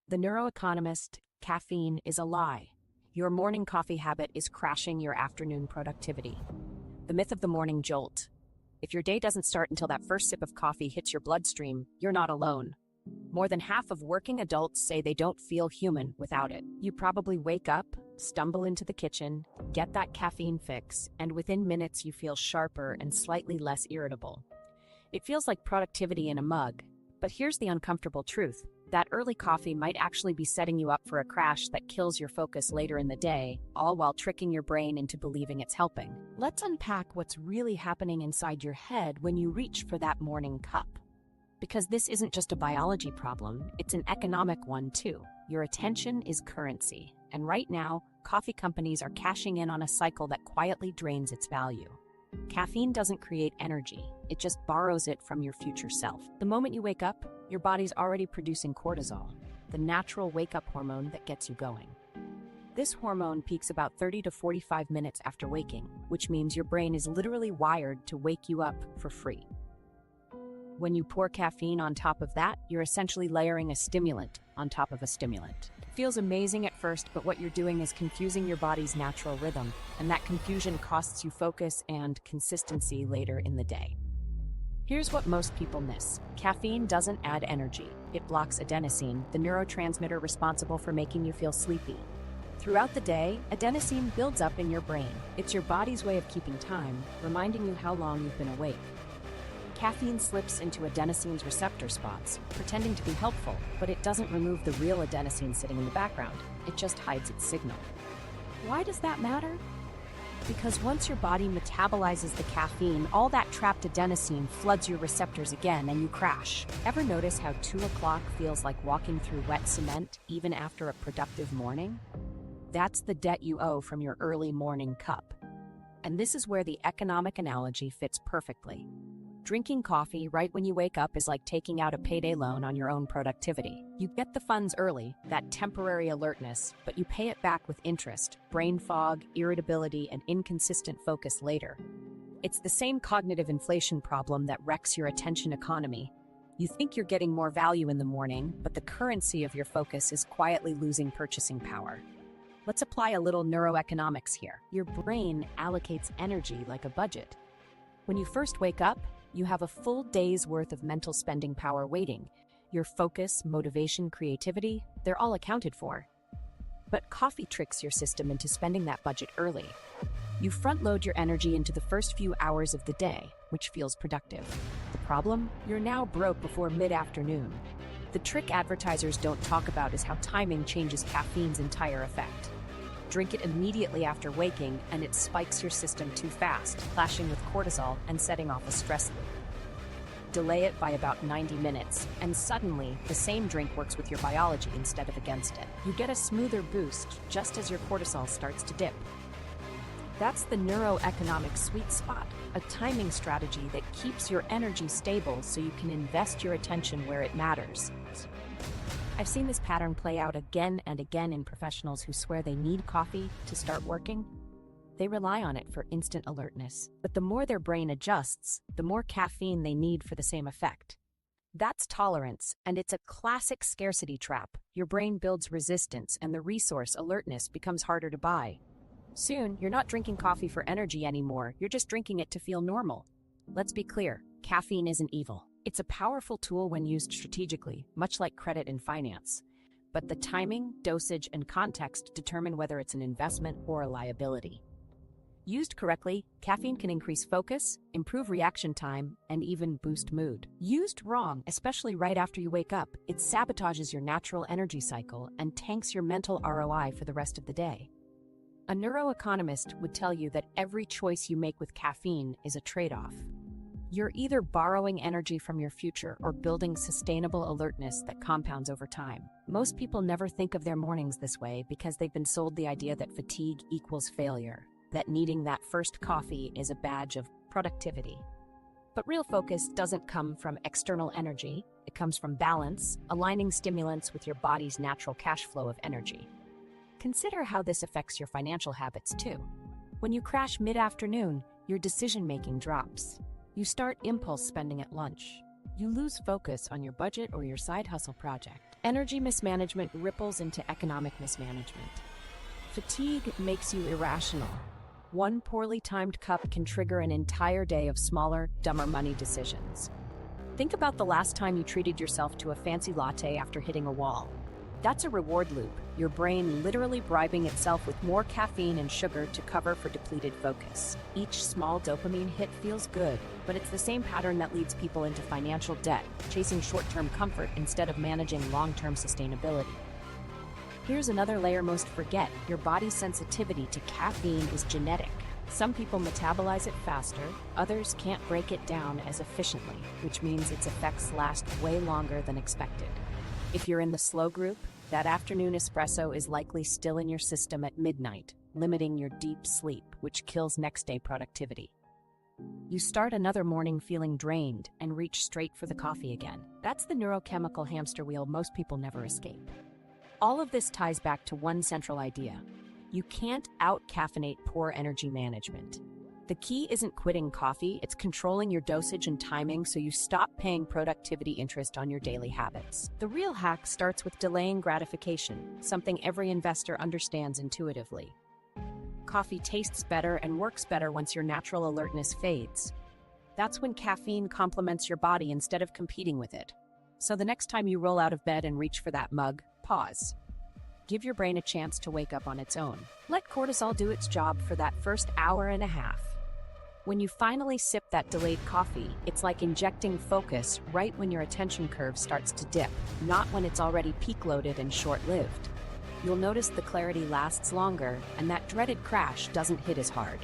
The Neuro-Economist, caffeine is a lie. Your morning coffee habit is crashing your afternoon productivity. The myth of the morning jolt. If your day doesn't start until that first sip of coffee hits your bloodstream, you're not alone. More than half of working adults say they don't feel human without it. You probably wake up, stumble into the kitchen, get that caffeine fix, and within minutes you feel sharper and slightly less irritable. It feels like productivity in a mug. But here's the uncomfortable truth. That early coffee might actually be setting you up for a crash that kills your focus later in the day, all while tricking your brain into believing it's helping. Let's unpack what's really happening inside your head when you reach for that morning cup. Because this isn't just a biology problem, it's an economic one too. Your attention is currency, and right now, coffee companies are cashing in on a cycle that quietly drains its value. Caffeine doesn't create energy, it just borrows it from your future self. The moment you wake up, your body's already producing cortisol, the natural wake-up hormone that gets you going. This hormone peaks about 30 to 45 minutes after waking, which means your brain is literally wired to wake you up for free. When you pour caffeine on top of that, you're essentially layering a stimulant on top of a stimulant. It feels amazing at first, but what you're doing is confusing your body's natural rhythm, and that confusion costs you focus and consistency later in the day. Here's what most people miss. Caffeine doesn't add energy. It blocks adenosine, the neurotransmitter responsible for making you feel sleepy. Throughout the day, adenosine builds up in your brain. It's your body's way of keeping time, reminding you how long you've been awake. Caffeine slips into adenosine's receptor spots, pretending to be helpful, but it doesn't remove the real adenosine sitting in the background. It just hides its signal. Why does that matter? Because once your body metabolizes the caffeine, all that trapped adenosine floods your receptors again and you crash. Ever notice how 2 o'clock feels like walking through wet cement even after a productive morning? That's the debt you owe from your early morning cup. And this is where the economic analogy fits perfectly. Drinking coffee right when you wake up is like taking out a payday loan on your own productivity. You get the funds early, that temporary alertness, but you pay it back with interest, brain fog, irritability, and inconsistent focus later. It's the same cognitive inflation problem that wrecks your attention economy. You think you're getting more value in the morning, but the currency of your focus is quietly losing purchasing power. Let's apply a little neuroeconomics here. Your brain allocates energy like a budget. When you first wake up, you have a full day's worth of mental spending power waiting. Your focus, motivation, creativity, they're all accounted for. But coffee tricks your system into spending that budget early. You front-load your energy into the first few hours of the day, which feels productive. The problem? You're now broke before mid-afternoon. The trick advertisers don't talk about is how timing changes caffeine's entire effect. Drink it immediately after waking, and it spikes your system too fast, clashing with cortisol and setting off a stress loop. Delay it by about 90 minutes, and suddenly, the same drink works with your biology instead of against it. You get a smoother boost just as your cortisol starts to dip. That's the neuroeconomic sweet spot, a timing strategy that keeps your energy stable so you can invest your attention where it matters. I've seen this pattern play out again and again in professionals who swear they need coffee to start working. They rely on it for instant alertness, but the more their brain adjusts, the more caffeine they need for the same effect. That's tolerance, and it's a classic scarcity trap. Your brain builds resistance, and the resource, alertness, becomes harder to buy. Soon, you're not drinking coffee for energy anymore, you're just drinking it to feel normal. Let's be clear, caffeine isn't evil. It's a powerful tool when used strategically, much like credit and finance. But the timing, dosage, and context determine whether it's an investment or a liability. Used correctly, caffeine can increase focus, improve reaction time, and even boost mood. Used wrong, especially right after you wake up, it sabotages your natural energy cycle and tanks your mental ROI for the rest of the day. A neuroeconomist would tell you that every choice you make with caffeine is a trade-off. You're either borrowing energy from your future or building sustainable alertness that compounds over time. Most people never think of their mornings this way because they've been sold the idea that fatigue equals failure, that needing that first coffee is a badge of productivity. But real focus doesn't come from external energy, it comes from balance, aligning stimulants with your body's natural cash flow of energy. Consider how this affects your financial habits too. When you crash mid-afternoon, your decision-making drops. You start impulse spending at lunch. You lose focus on your budget or your side hustle project, Energy mismanagement ripples into economic mismanagement. Fatigue makes you irrational. One poorly timed cup can trigger an entire day of smaller, dumber money decisions. Think about the last time you treated yourself to a fancy latte after hitting a wall. That's a reward loop, your brain literally bribing itself with more caffeine and sugar to cover for depleted focus. Each small dopamine hit feels good, but it's the same pattern that leads people into financial debt, chasing short-term comfort instead of managing long-term sustainability. Here's another layer most forget: your body's sensitivity to caffeine is genetic. Some people metabolize it faster, others can't break it down as efficiently, which means its effects last way longer than expected. If you're in the slow group, that afternoon espresso is likely still in your system at midnight, limiting your deep sleep, which kills next-day productivity. You start another morning feeling drained and reach straight for the coffee again. That's the neurochemical hamster wheel most people never escape. All of this ties back to one central idea: you can't out-caffeinate poor energy management. The key isn't quitting coffee, it's controlling your dosage and timing so you stop paying productivity interest on your daily habits. The real hack starts with delaying gratification, something every investor understands intuitively. Coffee tastes better and works better once your natural alertness fades. That's when caffeine complements your body instead of competing with it. So the next time you roll out of bed and reach for that mug, pause. Give your brain a chance to wake up on its own. Let cortisol do its job for that first hour and a half. When you finally sip that delayed coffee, it's like injecting focus right when your attention curve starts to dip, not when it's already peak-loaded and short-lived. You'll notice the clarity lasts longer, and that dreaded crash doesn't hit as hard.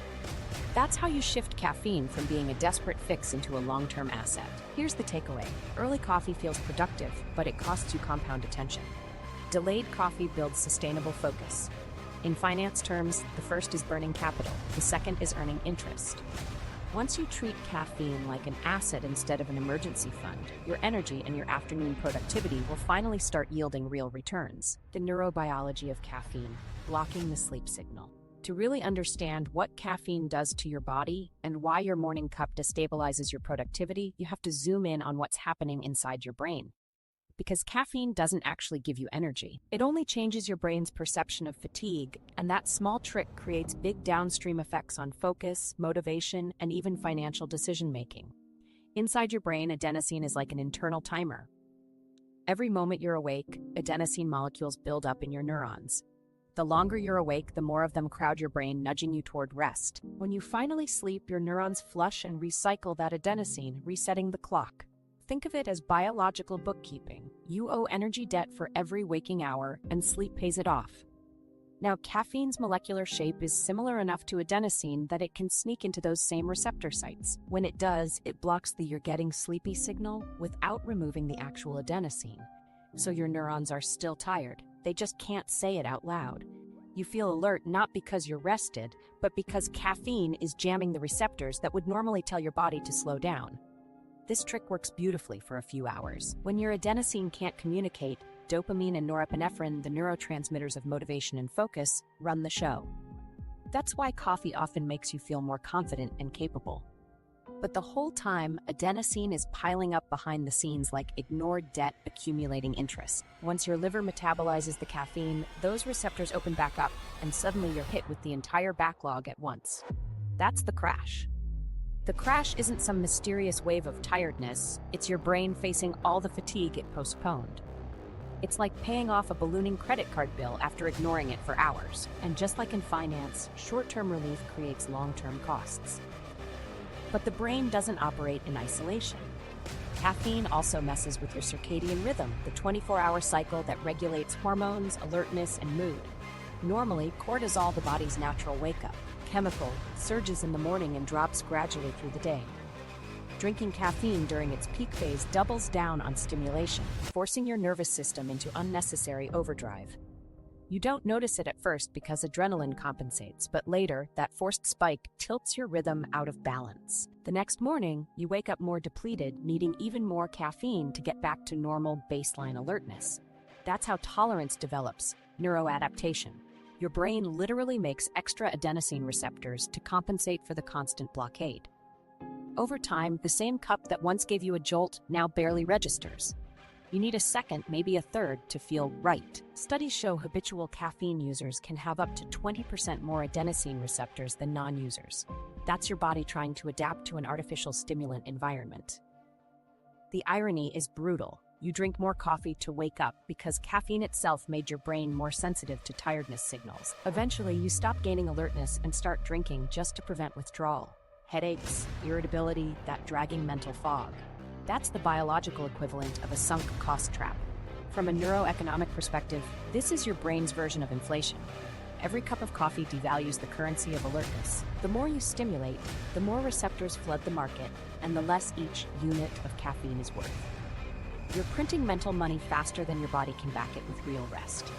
That's how you shift caffeine from being a desperate fix into a long-term asset. Here's the takeaway: early coffee feels productive, but it costs you compound attention. Delayed coffee builds sustainable focus. In finance terms, the first is burning capital, the second is earning interest. Once you treat caffeine like an asset instead of an emergency fund, your energy and your afternoon productivity will finally start yielding real returns. The neurobiology of caffeine, blocking the sleep signal. To really understand what caffeine does to your body and why your morning cup destabilizes your productivity, you have to zoom in on what's happening inside your brain. Because caffeine doesn't actually give you energy. It only changes your brain's perception of fatigue, and that small trick creates big downstream effects on focus, motivation, and even financial decision-making. Inside your brain, adenosine is like an internal timer. Every moment you're awake, adenosine molecules build up in your neurons. The longer you're awake, the more of them crowd your brain, nudging you toward rest. When you finally sleep, your neurons flush and recycle that adenosine, resetting the clock. Think of it as biological bookkeeping. You owe energy debt for every waking hour, and sleep pays it off. Now, caffeine's molecular shape is similar enough to adenosine that it can sneak into those same receptor sites. When it does, it blocks the "you're getting sleepy" signal without removing the actual adenosine. So your neurons are still tired. They just can't say it out loud. You feel alert not because you're rested, but because caffeine is jamming the receptors that would normally tell your body to slow down. This trick works beautifully for a few hours. When your adenosine can't communicate, dopamine and norepinephrine, the neurotransmitters of motivation and focus, run the show. That's why coffee often makes you feel more confident and capable. But the whole time, adenosine is piling up behind the scenes like ignored debt accumulating interest. Once your liver metabolizes the caffeine, those receptors open back up, and suddenly you're hit with the entire backlog at once. That's the crash. The crash isn't some mysterious wave of tiredness, it's your brain facing all the fatigue it postponed. It's like paying off a ballooning credit card bill after ignoring it for hours. And just like in finance, short-term relief creates long-term costs. But the brain doesn't operate in isolation. Caffeine also messes with your circadian rhythm, the 24-hour cycle that regulates hormones, alertness, and mood. Normally, cortisol, the body's natural wake-up chemical, surges in the morning and drops gradually through the day. Drinking caffeine during its peak phase doubles down on stimulation, forcing your nervous system into unnecessary overdrive. You don't notice it at first because adrenaline compensates, but later, that forced spike tilts your rhythm out of balance. The next morning, you wake up more depleted, needing even more caffeine to get back to normal baseline alertness. That's how tolerance develops, neuroadaptation. Your brain literally makes extra adenosine receptors to compensate for the constant blockade. Over time, the same cup that once gave you a jolt now barely registers. You need a second, maybe a third, to feel right. Studies show habitual caffeine users can have up to 20% more adenosine receptors than non-users. That's your body trying to adapt to an artificial stimulant environment. The irony is brutal. You drink more coffee to wake up because caffeine itself made your brain more sensitive to tiredness signals. Eventually, you stop gaining alertness and start drinking just to prevent withdrawal. Headaches, irritability, that dragging mental fog. That's the biological equivalent of a sunk cost trap. From a neuroeconomic perspective, this is your brain's version of inflation. Every cup of coffee devalues the currency of alertness. The more you stimulate, the more receptors flood the market, and the less each unit of caffeine is worth. You're printing mental money faster than your body can back it with real rest.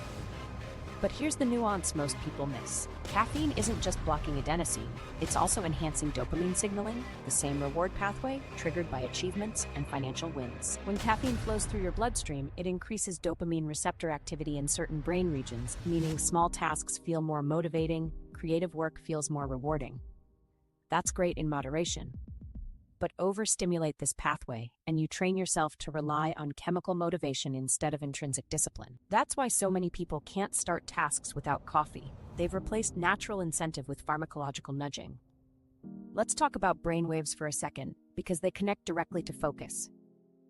But here's the nuance most people miss. Caffeine isn't just blocking adenosine, it's also enhancing dopamine signaling, the same reward pathway triggered by achievements and financial wins. When caffeine flows through your bloodstream, it increases dopamine receptor activity in certain brain regions, meaning small tasks feel more motivating, creative work feels more rewarding. That's great in moderation. But overstimulate this pathway, and you train yourself to rely on chemical motivation instead of intrinsic discipline. That's why so many people can't start tasks without coffee. They've replaced natural incentive with pharmacological nudging. Let's talk about brainwaves for a second, because they connect directly to focus.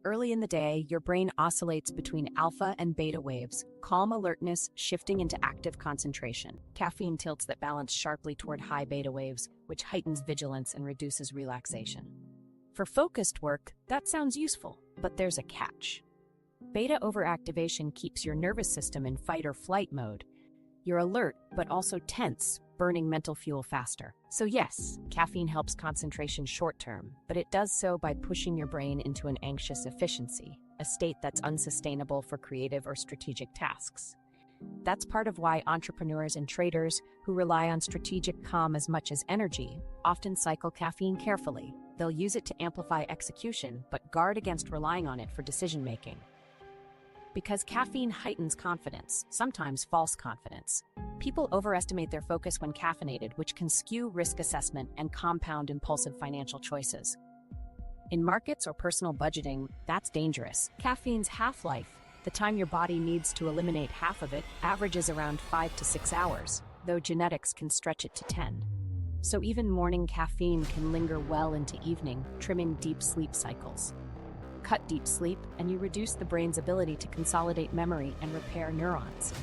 Early in the day, your brain oscillates between alpha and beta waves, calm alertness shifting into active concentration. Caffeine tilts that balance sharply toward high beta waves, which heightens vigilance and reduces relaxation. For focused work, that sounds useful, but there's a catch. Beta overactivation keeps your nervous system in fight or flight mode. You're alert, but also tense, burning mental fuel faster. So yes, caffeine helps concentration short-term, but it does so by pushing your brain into an anxious efficiency, a state that's unsustainable for creative or strategic tasks. That's part of why entrepreneurs and traders who rely on strategic calm as much as energy often cycle caffeine carefully. They'll use it to amplify execution, but guard against relying on it for decision-making. Because caffeine heightens confidence, sometimes false confidence. People overestimate their focus when caffeinated, which can skew risk assessment and compound impulsive financial choices. In markets or personal budgeting, that's dangerous. Caffeine's half-life, the time your body needs to eliminate half of it, averages around 5 to 6 hours, though genetics can stretch it to 10. So even morning caffeine can linger well into evening, trimming deep sleep cycles. Cut deep sleep, and you reduce the brain's ability to consolidate memory and repair neurons.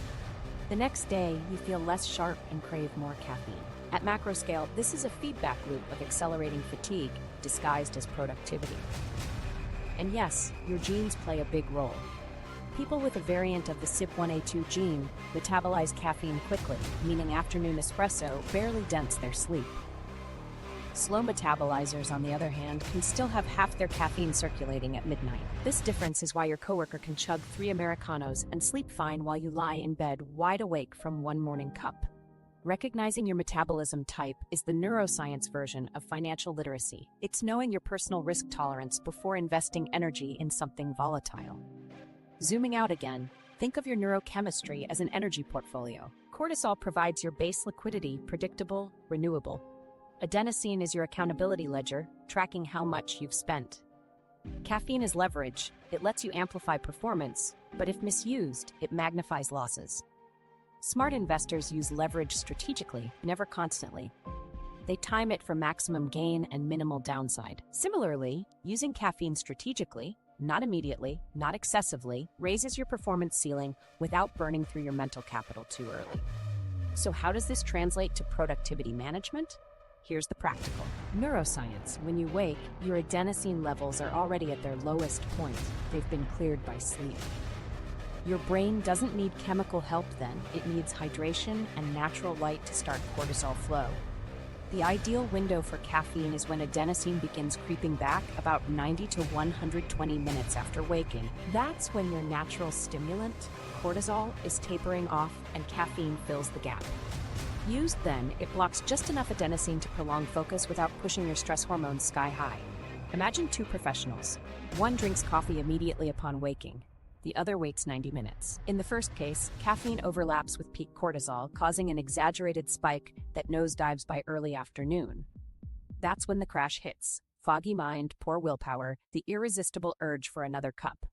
The next day, you feel less sharp and crave more caffeine. At macro scale, this is a feedback loop of accelerating fatigue disguised as productivity. And yes, your genes play a big role. People with a variant of the CYP1A2 gene metabolize caffeine quickly, meaning afternoon espresso barely dents their sleep. Slow metabolizers, on the other hand, can still have half their caffeine circulating at midnight. This difference is why your coworker can chug 3 Americanos and sleep fine while you lie in bed wide awake from one morning cup. Recognizing your metabolism type is the neuroscience version of financial literacy. It's knowing your personal risk tolerance before investing energy in something volatile. Zooming out again, think of your neurochemistry as an energy portfolio. Cortisol provides your base liquidity, predictable, renewable. Adenosine is your accountability ledger, tracking how much you've spent. Caffeine is leverage. It lets you amplify performance, but if misused, it magnifies losses. Smart investors use leverage strategically, never constantly. They time it for maximum gain and minimal downside. Similarly, using caffeine strategically, not immediately, not excessively, raises your performance ceiling without burning through your mental capital too early. So how does this translate to productivity management? Here's the practical. Neuroscience. When you wake, your adenosine levels are already at their lowest point. They've been cleared by sleep. Your brain doesn't need chemical help then. It needs hydration and natural light to start cortisol flow. The ideal window for caffeine is when adenosine begins creeping back about 90 to 120 minutes after waking. That's when your natural stimulant, cortisol, is tapering off and caffeine fills the gap. Used then, it blocks just enough adenosine to prolong focus without pushing your stress hormones sky high. Imagine 2 professionals. One drinks coffee immediately upon waking. The other waits 90 minutes. In the first case, caffeine overlaps with peak cortisol, causing an exaggerated spike that nosedives by early afternoon. That's when the crash hits. Foggy mind, poor willpower, the irresistible urge for another cup.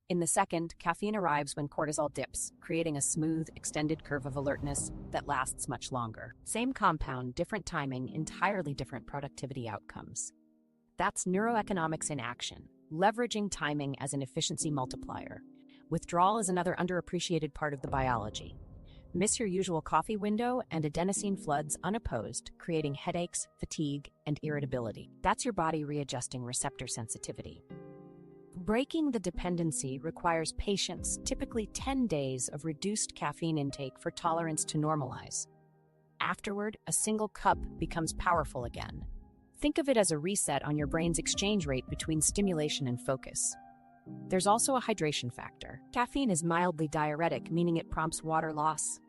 In the second, caffeine arrives when cortisol dips, creating a smooth, extended curve of alertness that lasts much longer. Same compound, different timing, entirely different productivity outcomes. That's neuroeconomics in action, leveraging timing as an efficiency multiplier. Withdrawal is another underappreciated part of the biology. Miss your usual coffee window and adenosine floods unopposed, creating headaches, fatigue, and irritability. That's your body readjusting receptor sensitivity. Breaking the dependency requires patience, typically 10 days of reduced caffeine intake for tolerance to normalize. Afterward, a single cup becomes powerful again. Think of it as a reset on your brain's exchange rate between stimulation and focus. There's also a hydration factor. Caffeine is mildly diuretic, meaning it prompts water loss.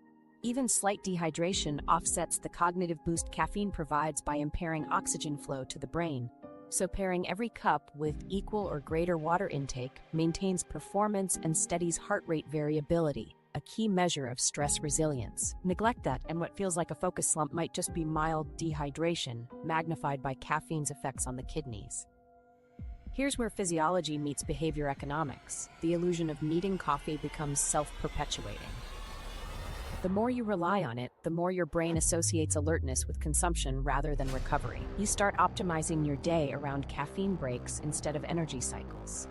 Even slight dehydration offsets the cognitive boost caffeine provides by impairing oxygen flow to the brain. So pairing every cup with equal or greater water intake maintains performance and steadies heart rate variability, a key measure of stress resilience. Neglect that, and what feels like a focus slump might just be mild dehydration, magnified by caffeine's effects on the kidneys. Here's where physiology meets behavior economics. The illusion of needing coffee becomes self-perpetuating. The more you rely on it, the more your brain associates alertness with consumption rather than recovery. You start optimizing your day around caffeine breaks instead of energy cycles.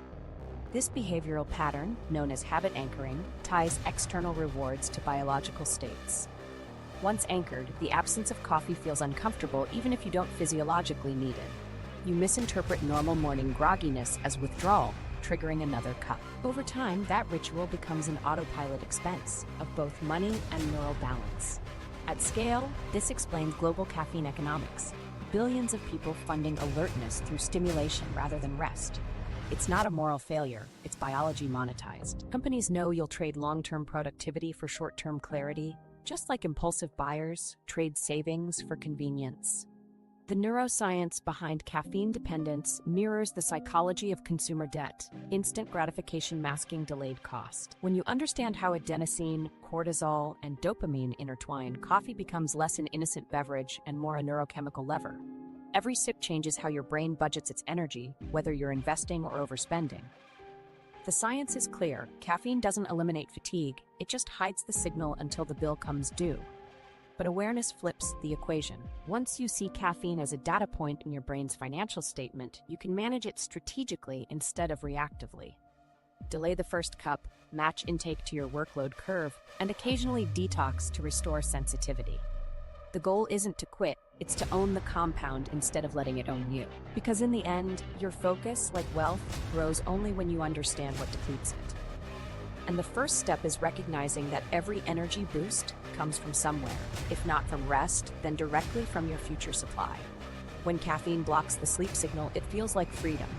This behavioral pattern, known as habit anchoring, ties external rewards to biological states. Once anchored, the absence of coffee feels uncomfortable even if you don't physiologically need it. You misinterpret normal morning grogginess as withdrawal, triggering another cup. Over time, that ritual becomes an autopilot expense of both money and neural balance. At scale, this explains global caffeine economics. Billions of people funding alertness through stimulation rather than rest. It's not a moral failure, it's biology monetized. Companies know you'll trade long-term productivity for short-term clarity, just like impulsive buyers trade savings for convenience. The neuroscience behind caffeine dependence mirrors the psychology of consumer debt, instant gratification masking delayed cost. When you understand how adenosine, cortisol, and dopamine intertwine, coffee becomes less an innocent beverage and more a neurochemical lever. Every sip changes how your brain budgets its energy, whether you're investing or overspending. The science is clear. Caffeine doesn't eliminate fatigue, it just hides the signal until the bill comes due. But awareness flips the equation. Once you see caffeine as a data point in your brain's financial statement, you can manage it strategically instead of reactively. Delay the first cup, match intake to your workload curve, and occasionally detox to restore sensitivity. The goal isn't to quit, it's to own the compound instead of letting it own you. Because in the end, your focus, like wealth, grows only when you understand what depletes it. And the first step is recognizing that every energy boost comes from somewhere. If not from rest, then directly from your future supply. When caffeine blocks the sleep signal, it feels like freedom.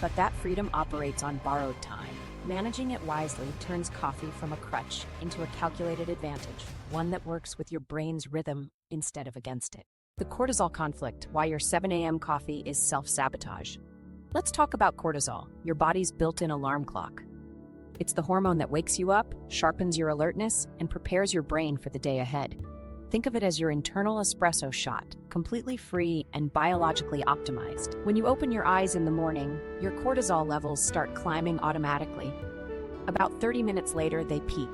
But that freedom operates on borrowed time. Managing it wisely turns coffee from a crutch into a calculated advantage, one that works with your brain's rhythm instead of against it. The cortisol conflict, why your 7 a.m. coffee is self-sabotage. Let's talk about cortisol, your body's built-in alarm clock. It's the hormone that wakes you up, sharpens your alertness, and prepares your brain for the day ahead. Think of it as your internal espresso shot, completely free and biologically optimized. When you open your eyes in the morning, your cortisol levels start climbing automatically. About 30 minutes later, they peak.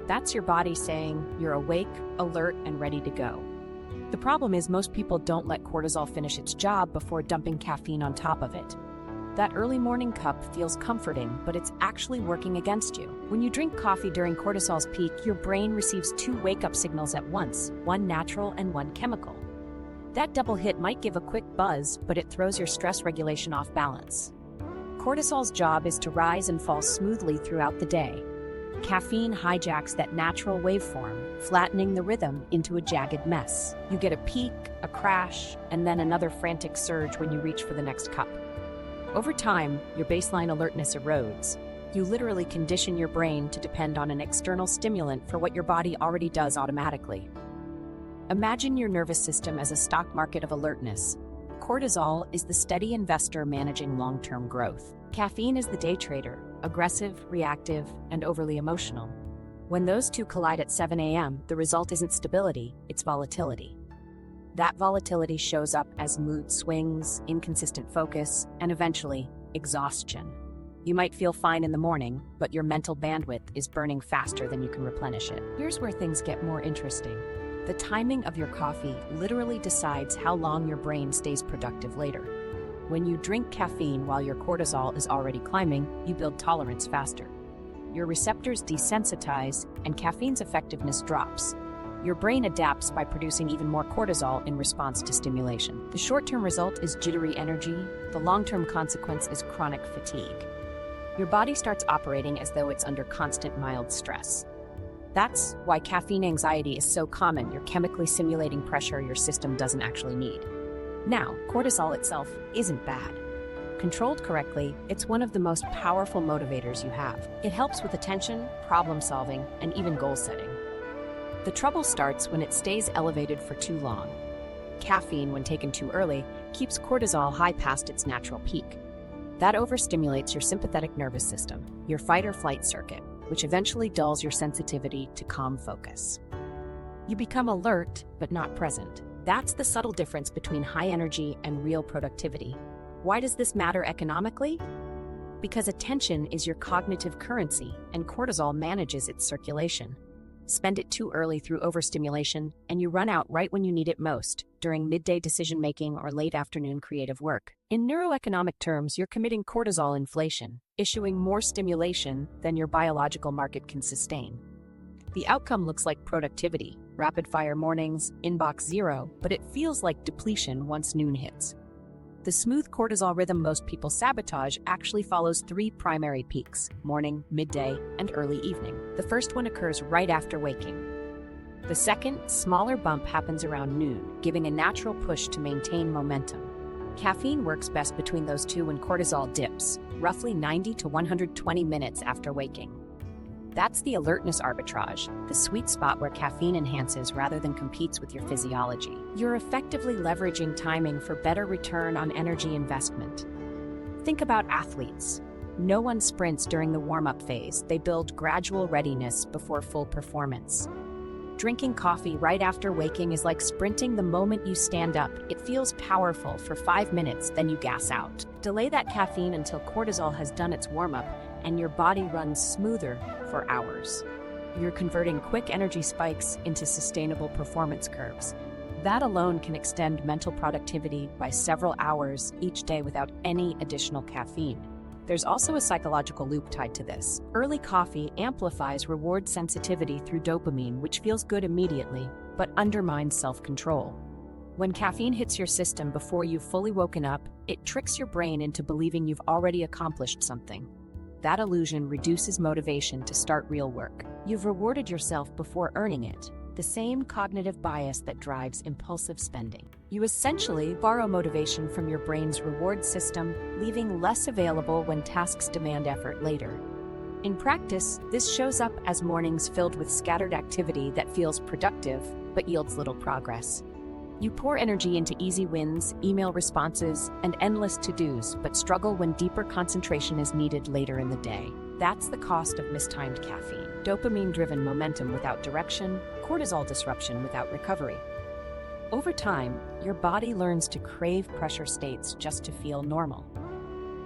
That's your body saying you're awake, alert, and ready to go. The problem is most people don't let cortisol finish its job before dumping caffeine on top of it. That early morning cup feels comforting, but it's actually working against you. When you drink coffee during cortisol's peak, your brain receives 2 wake-up signals at once, one natural and one chemical. That double hit might give a quick buzz, but it throws your stress regulation off balance. Cortisol's job is to rise and fall smoothly throughout the day. Caffeine hijacks that natural waveform, flattening the rhythm into a jagged mess. You get a peak, a crash, and then another frantic surge when you reach for the next cup. Over time, your baseline alertness erodes. You literally condition your brain to depend on an external stimulant for what your body already does automatically. Imagine your nervous system as a stock market of alertness. Cortisol is the steady investor managing long-term growth. Caffeine is the day trader, aggressive, reactive, and overly emotional. When those two collide at 7 a.m., the result isn't stability, it's volatility. That volatility shows up as mood swings, inconsistent focus, and eventually, exhaustion. You might feel fine in the morning, but your mental bandwidth is burning faster than you can replenish it. Here's where things get more interesting. The timing of your coffee literally decides how long your brain stays productive later. When you drink caffeine while your cortisol is already climbing, you build tolerance faster. Your receptors desensitize, and caffeine's effectiveness drops. Your brain adapts by producing even more cortisol in response to stimulation. The short-term result is jittery energy. The long-term consequence is chronic fatigue. Your body starts operating as though it's under constant mild stress. That's why caffeine anxiety is so common. You're chemically simulating pressure your system doesn't actually need. Now, cortisol itself isn't bad. Controlled correctly, it's one of the most powerful motivators you have. It helps with attention, problem solving, and even goal setting. The trouble starts when it stays elevated for too long. Caffeine, when taken too early, keeps cortisol high past its natural peak. That overstimulates your sympathetic nervous system, your fight or flight circuit, which eventually dulls your sensitivity to calm focus. You become alert, but not present. That's the subtle difference between high energy and real productivity. Why does this matter economically? Because attention is your cognitive currency, and cortisol manages its circulation. Spend it too early through overstimulation, and you run out right when you need it most, during midday decision-making or late afternoon creative work. In neuroeconomic terms, you're committing cortisol inflation, issuing more stimulation than your biological market can sustain. The outcome looks like productivity, rapid-fire mornings, inbox zero, but it feels like depletion once noon hits. The smooth cortisol rhythm most people sabotage actually follows three primary peaks: morning, midday, and early evening. The first one occurs right after waking. The second, smaller bump happens around noon, giving a natural push to maintain momentum. Caffeine works best between those two when cortisol dips, roughly 90 to 120 minutes after waking. That's the alertness arbitrage, the sweet spot where caffeine enhances rather than competes with your physiology. You're effectively leveraging timing for better return on energy investment. Think about athletes. No one sprints during the warm-up phase. They build gradual readiness before full performance. Drinking coffee right after waking is like sprinting the moment you stand up. It feels powerful for 5 minutes, then you gas out. Delay that caffeine until cortisol has done its warm-up, and your body runs smoother for hours. You're converting quick energy spikes into sustainable performance curves. That alone can extend mental productivity by several hours each day without any additional caffeine. There's also a psychological loop tied to this. Early coffee amplifies reward sensitivity through dopamine, which feels good immediately, but undermines self-control. When caffeine hits your system before you've fully woken up, it tricks your brain into believing you've already accomplished something. That illusion reduces motivation to start real work. You've rewarded yourself before earning it, the same cognitive bias that drives impulsive spending. You essentially borrow motivation from your brain's reward system, leaving less available when tasks demand effort later. In practice, this shows up as mornings filled with scattered activity that feels productive but yields little progress. You pour energy into easy wins, email responses, and endless to-dos, but struggle when deeper concentration is needed later in the day. That's the cost of mistimed caffeine. Dopamine-driven momentum without direction, cortisol disruption without recovery. Over time, your body learns to crave pressure states just to feel normal.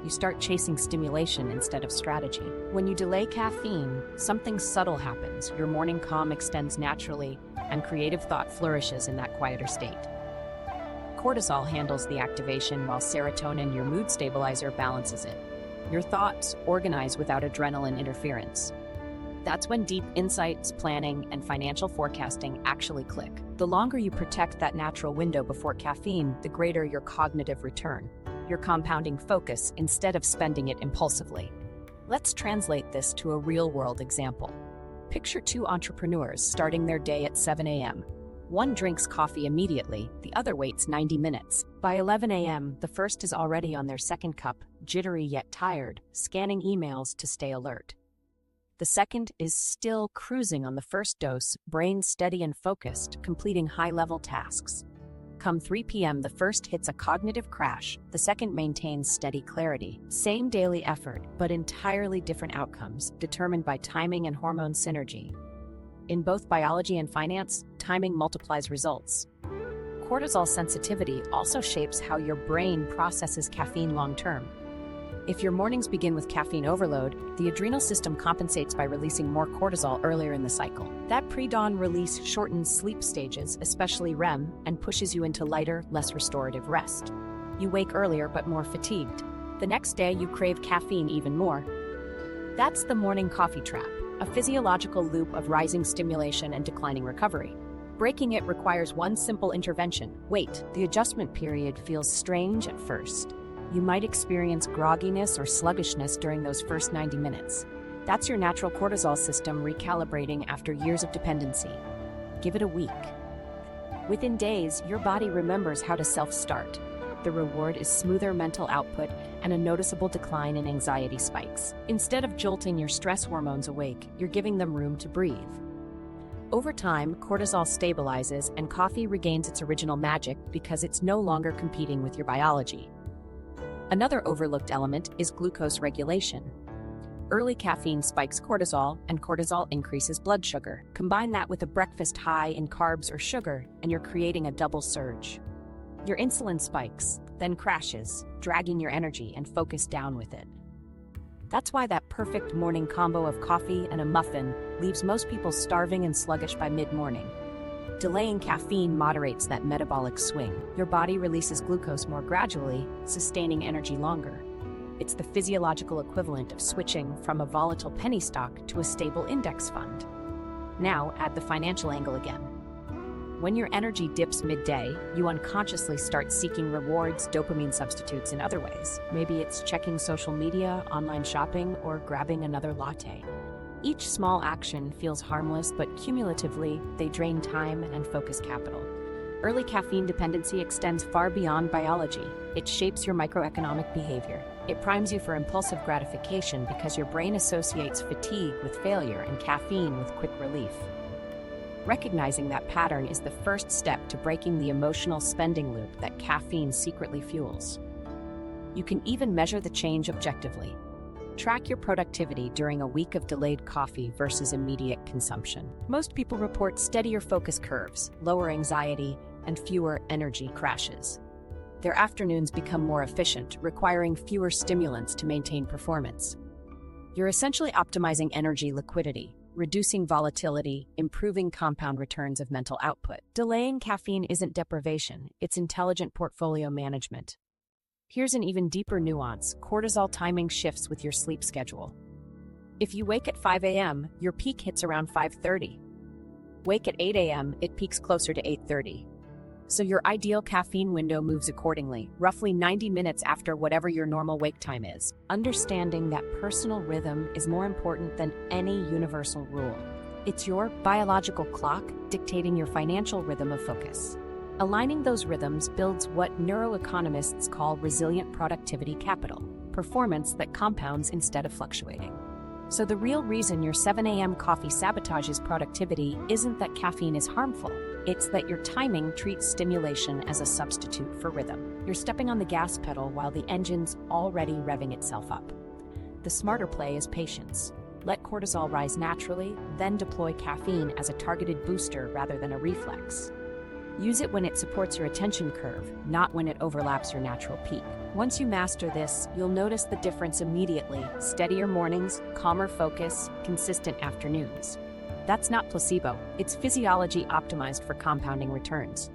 You start chasing stimulation instead of strategy. When you delay caffeine, something subtle happens. Your morning calm extends naturally, and creative thought flourishes in that quieter state. Cortisol handles the activation while serotonin, your mood stabilizer, balances it. Your thoughts organize without adrenaline interference. That's when deep insights, planning, and financial forecasting actually click. The longer you protect that natural window before caffeine, the greater your cognitive return. You're compounding focus instead of spending it impulsively. Let's translate this to a real-world example. Picture two entrepreneurs starting their day at 7 a.m. One drinks coffee immediately, the other waits 90 minutes. By 11 a.m., the first is already on their second cup, jittery yet tired, scanning emails to stay alert. The second is still cruising on the first dose, brain steady and focused, completing high-level tasks. Come 3 p.m., the first hits a cognitive crash, the second maintains steady clarity. Same daily effort, but entirely different outcomes, determined by timing and hormone synergy. In both biology and finance, timing multiplies results. Cortisol sensitivity also shapes how your brain processes caffeine long-term. If your mornings begin with caffeine overload, the adrenal system compensates by releasing more cortisol earlier in the cycle. That pre-dawn release shortens sleep stages, especially REM, and pushes you into lighter, less restorative rest. You wake earlier but more fatigued. The next day, you crave caffeine even more. That's the morning coffee trap, a physiological loop of rising stimulation and declining recovery. Breaking it requires one simple intervention. Wait, the adjustment period feels strange at first. You might experience grogginess or sluggishness during those first 90 minutes. That's your natural cortisol system recalibrating after years of dependency. Give it a week. Within days, your body remembers how to self-start. The reward is smoother mental output and a noticeable decline in anxiety spikes. Instead of jolting your stress hormones awake, you're giving them room to breathe. Over time, cortisol stabilizes and coffee regains its original magic because it's no longer competing with your biology. Another overlooked element is glucose regulation. Early caffeine spikes cortisol, and cortisol increases blood sugar. Combine that with a breakfast high in carbs or sugar, and you're creating a double surge. Your insulin spikes, then crashes, dragging your energy and focus down with it. That's why that perfect morning combo of coffee and a muffin leaves most people starving and sluggish by mid-morning. Delaying caffeine moderates that metabolic swing. Your body releases glucose more gradually, sustaining energy longer. It's the physiological equivalent of switching from a volatile penny stock to a stable index fund. Now, add the financial angle again. When your energy dips midday, you unconsciously start seeking rewards, dopamine substitutes in other ways. Maybe it's checking social media, online shopping, or grabbing another latte. Each small action feels harmless, but cumulatively, they drain time and focus capital. Early caffeine dependency extends far beyond biology. It shapes your microeconomic behavior. It primes you for impulsive gratification because your brain associates fatigue with failure and caffeine with quick relief. Recognizing that pattern is the first step to breaking the emotional spending loop that caffeine secretly fuels. You can even measure the change objectively. Track your productivity during a week of delayed coffee versus immediate consumption. Most people report steadier focus curves, lower anxiety, and fewer energy crashes. Their afternoons become more efficient, requiring fewer stimulants to maintain performance. You're essentially optimizing energy liquidity, reducing volatility, improving compound returns of mental output. Delaying caffeine isn't deprivation, it's intelligent portfolio management. Here's an even deeper nuance: cortisol timing shifts with your sleep schedule. If you wake at 5 a.m., your peak hits around 5:30. Wake at 8 a.m., it peaks closer to 8:30. So your ideal caffeine window moves accordingly, roughly 90 minutes after whatever your normal wake time is. Understanding that personal rhythm is more important than any universal rule. It's your biological clock dictating your financial rhythm of focus. Aligning those rhythms builds what neuroeconomists call resilient productivity capital, performance that compounds instead of fluctuating. So the real reason your 7 a.m. coffee sabotages productivity isn't that caffeine is harmful. It's that your timing treats stimulation as a substitute for rhythm. You're stepping on the gas pedal while the engine's already revving itself up. The smarter play is patience. Let cortisol rise naturally, then deploy caffeine as a targeted booster rather than a reflex. Use it when it supports your attention curve, not when it overlaps your natural peak. Once you master this, you'll notice the difference immediately: steadier mornings, calmer focus, consistent afternoons. That's not placebo, it's physiology optimized for compounding returns.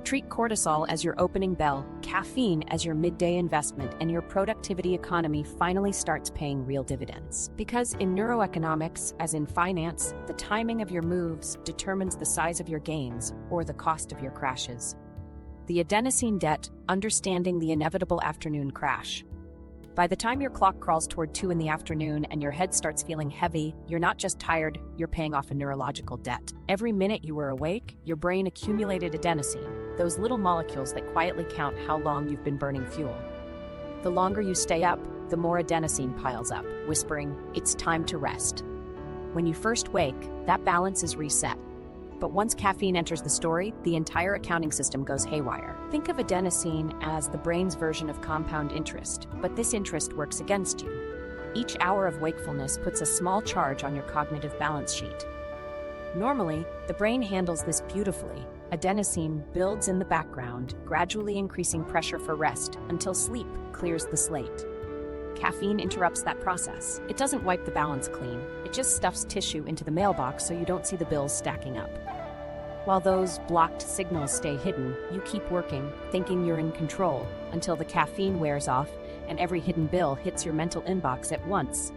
Treat cortisol as your opening bell, caffeine as your midday investment, and your productivity economy finally starts paying real dividends. Because in neuroeconomics, as in finance, the timing of your moves determines the size of your gains or the cost of your crashes. The adenosine debt, understanding the inevitable afternoon crash. By the time your clock crawls toward 2 in the afternoon and your head starts feeling heavy, you're not just tired, you're paying off a neurological debt. Every minute you were awake, your brain accumulated adenosine, those little molecules that quietly count how long you've been burning fuel. The longer you stay up, the more adenosine piles up, whispering, "It's time to rest." When you first wake, that balance is reset. But once caffeine enters the story, the entire accounting system goes haywire. Think of adenosine as the brain's version of compound interest, but this interest works against you. Each hour of wakefulness puts a small charge on your cognitive balance sheet. Normally, the brain handles this beautifully. Adenosine builds in the background, gradually increasing pressure for rest until sleep clears the slate. Caffeine interrupts that process. It doesn't wipe the balance clean. It just stuffs tissue into the mailbox so you don't see the bills stacking up. While those blocked signals stay hidden, you keep working, thinking you're in control, until the caffeine wears off and every hidden bill hits your mental inbox at once.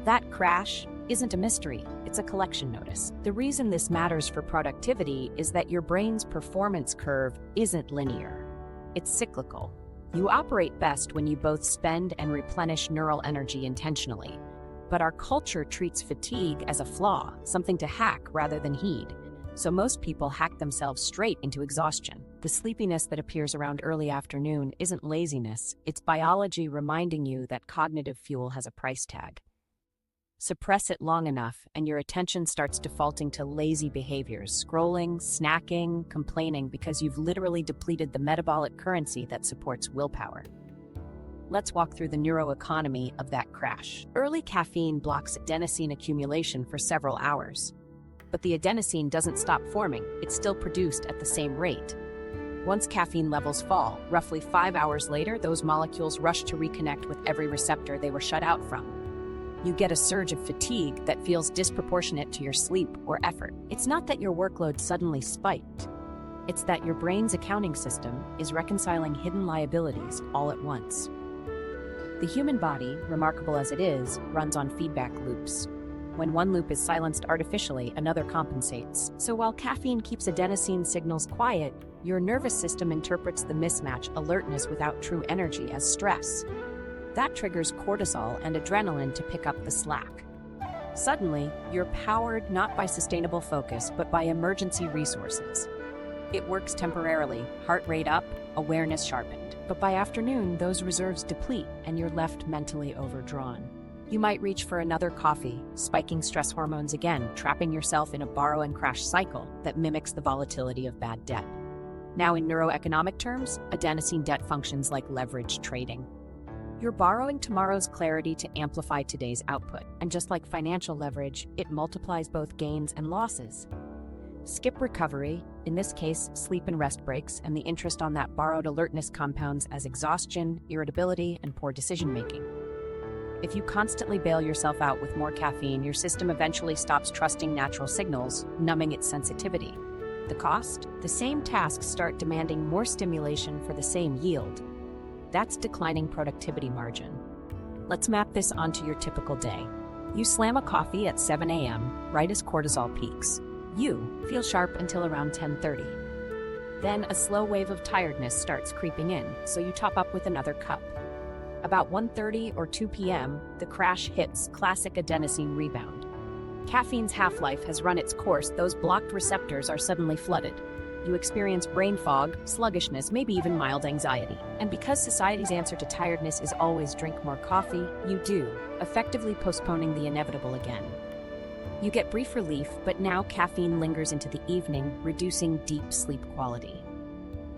That crash isn't a mystery, it's a collection notice. The reason this matters for productivity is that your brain's performance curve isn't linear. It's cyclical. You operate best when you both spend and replenish neural energy intentionally. But our culture treats fatigue as a flaw, something to hack rather than heed. So most people hack themselves straight into exhaustion. The sleepiness that appears around early afternoon isn't laziness, it's biology reminding you that cognitive fuel has a price tag. Suppress it long enough, and your attention starts defaulting to lazy behaviors, scrolling, snacking, complaining, because you've literally depleted the metabolic currency that supports willpower. Let's walk through the neuroeconomy of that crash. Early caffeine blocks adenosine accumulation for several hours. But the adenosine doesn't stop forming, it's still produced at the same rate. Once caffeine levels fall, roughly 5 hours later, those molecules rush to reconnect with every receptor they were shut out from. You get a surge of fatigue that feels disproportionate to your sleep or effort. It's not that your workload suddenly spiked. It's that your brain's accounting system is reconciling hidden liabilities all at once. The human body, remarkable as it is, runs on feedback loops. When one loop is silenced artificially, another compensates. So while caffeine keeps adenosine signals quiet, your nervous system interprets the mismatch, alertness without true energy, as stress. That triggers cortisol and adrenaline to pick up the slack. Suddenly, you're powered not by sustainable focus, but by emergency resources. It works temporarily, heart rate up, awareness sharpened. But by afternoon, those reserves deplete and you're left mentally overdrawn. You might reach for another coffee, spiking stress hormones again, trapping yourself in a borrow and crash cycle that mimics the volatility of bad debt. Now, in neuroeconomic terms, adenosine debt functions like leverage trading. You're borrowing tomorrow's clarity to amplify today's output, and just like financial leverage, it multiplies both gains and losses. Skip recovery, in this case, sleep and rest breaks, and the interest on that borrowed alertness compounds as exhaustion, irritability, and poor decision-making. If you constantly bail yourself out with more caffeine, your system eventually stops trusting natural signals, numbing its sensitivity. The cost? The same tasks start demanding more stimulation for the same yield. That's declining productivity margin. Let's map this onto your typical day. You slam a coffee at 7 a.m., right as cortisol peaks. You feel sharp until around 10:30. Then a slow wave of tiredness starts creeping in, so you top up with another cup. About 1:30 or 2 p.m., the crash hits, classic adenosine rebound. Caffeine's half-life has run its course, those blocked receptors are suddenly flooded. You experience brain fog, sluggishness, maybe even mild anxiety. And because society's answer to tiredness is always drink more coffee, you do, effectively postponing the inevitable again. You get brief relief, but now caffeine lingers into the evening, reducing deep sleep quality.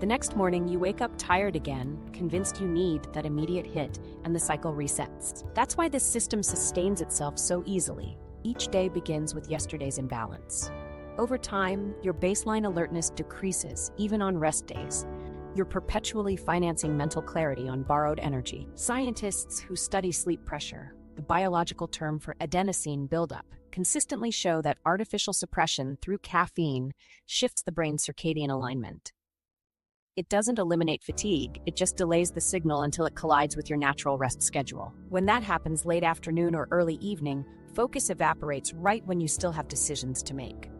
The next morning, you wake up tired again, convinced you need that immediate hit, and the cycle resets. That's why this system sustains itself so easily. Each day begins with yesterday's imbalance. Over time, your baseline alertness decreases, even on rest days. You're perpetually financing mental clarity on borrowed energy. Scientists who study sleep pressure, the biological term for adenosine buildup, consistently show that artificial suppression through caffeine shifts the brain's circadian alignment. It doesn't eliminate fatigue, it just delays the signal until it collides with your natural rest schedule. When that happens late afternoon or early evening, focus evaporates right when you still have decisions to make.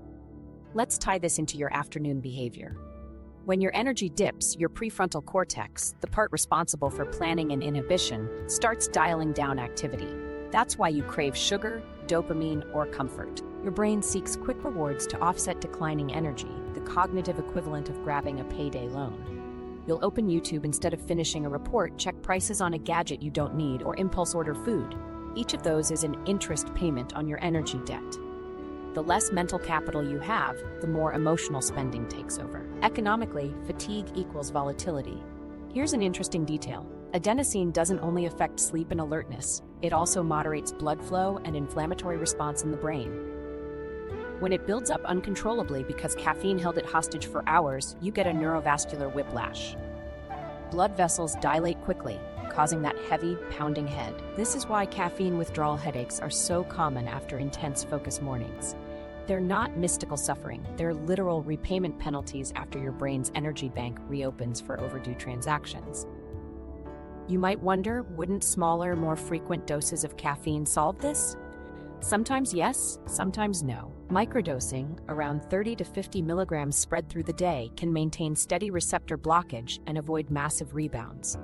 Let's tie this into your afternoon behavior. When your energy dips, your prefrontal cortex, the part responsible for planning and inhibition, starts dialing down activity. That's why you crave sugar, dopamine, or comfort. Your brain seeks quick rewards to offset declining energy, the cognitive equivalent of grabbing a payday loan. You'll open YouTube instead of finishing a report, check prices on a gadget you don't need, or impulse order food. Each of those is an interest payment on your energy debt. The less mental capital you have, the more emotional spending takes over. Economically, fatigue equals volatility. Here's an interesting detail. Adenosine doesn't only affect sleep and alertness, it also moderates blood flow and inflammatory response in the brain. When it builds up uncontrollably because caffeine held it hostage for hours, you get a neurovascular whiplash. Blood vessels dilate quickly, causing that heavy, pounding head. This is why caffeine withdrawal headaches are so common after intense focus mornings. They're not mystical suffering, they're literal repayment penalties after your brain's energy bank reopens for overdue transactions. You might wonder, wouldn't smaller, more frequent doses of caffeine solve this? Sometimes yes, sometimes no. Microdosing, around 30 to 50 milligrams spread through the day, can maintain steady receptor blockage and avoid massive rebounds.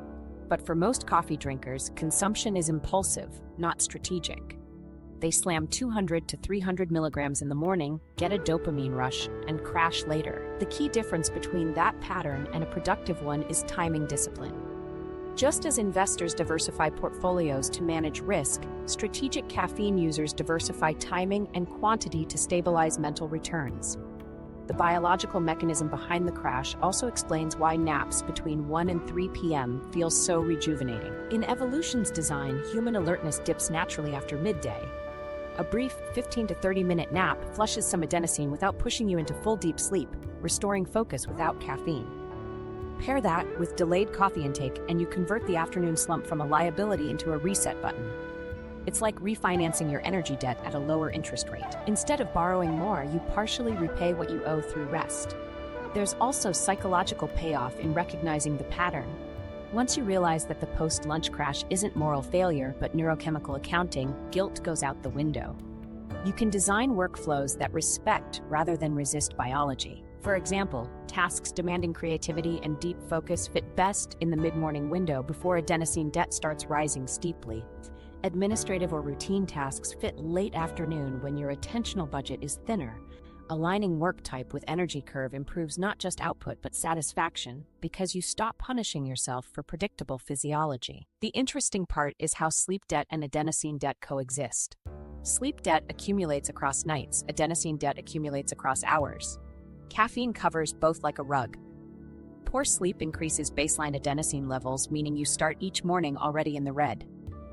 But for most coffee drinkers, consumption is impulsive, not strategic. They slam 200 to 300 milligrams in the morning, get a dopamine rush, and crash later. The key difference between that pattern and a productive one is timing discipline. Just as investors diversify portfolios to manage risk, strategic caffeine users diversify timing and quantity to stabilize mental returns. The biological mechanism behind the crash also explains why naps between 1 and 3 p.m. feel so rejuvenating. In evolution's design, human alertness dips naturally after midday. A brief 15 to 30-minute nap flushes some adenosine without pushing you into full deep sleep, restoring focus without caffeine. Pair that with delayed coffee intake and you convert the afternoon slump from a liability into a reset button. It's like refinancing your energy debt at a lower interest rate. Instead of borrowing more, you partially repay what you owe through rest. There's also psychological payoff in recognizing the pattern. Once you realize that the post-lunch crash isn't moral failure but neurochemical accounting, guilt goes out the window. You can design workflows that respect rather than resist biology. For example, tasks demanding creativity and deep focus fit best in the mid-morning window before adenosine debt starts rising steeply. Administrative or routine tasks fit late afternoon when your attentional budget is thinner. Aligning work type with energy curve improves not just output but satisfaction because you stop punishing yourself for predictable physiology. The interesting part is how sleep debt and adenosine debt coexist. Sleep debt accumulates across nights, adenosine debt accumulates across hours. Caffeine covers both like a rug. Poor sleep increases baseline adenosine levels, meaning you start each morning already in the red.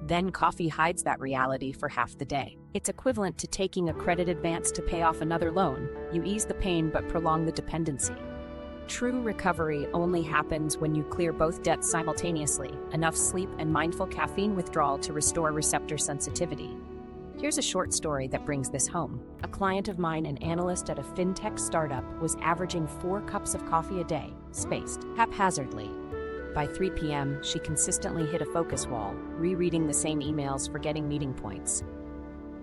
Then coffee hides that reality for half the day. It's equivalent to taking a credit advance to pay off another loan. You ease the pain but prolong the dependency. True recovery only happens when you clear both debts simultaneously, enough sleep and mindful caffeine withdrawal to restore receptor sensitivity. Here's a short story that brings this home. A client of mine, an analyst at a fintech startup, was averaging 4 cups of coffee a day, spaced haphazardly. By 3 p.m., she consistently hit a focus wall, rereading the same emails, forgetting meeting points.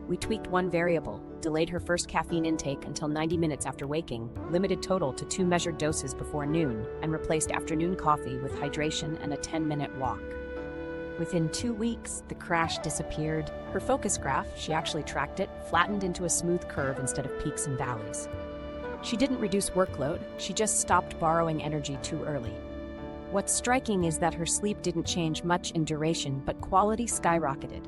We tweaked one variable, delayed her first caffeine intake until 90 minutes after waking, limited total to 2 measured doses before noon, and replaced afternoon coffee with hydration and a 10-minute walk. Within 2 weeks, the crash disappeared. Her focus graph, she actually tracked it, flattened into a smooth curve instead of peaks and valleys. She didn't reduce workload, she just stopped borrowing energy too early. What's striking is that her sleep didn't change much in duration, but quality skyrocketed.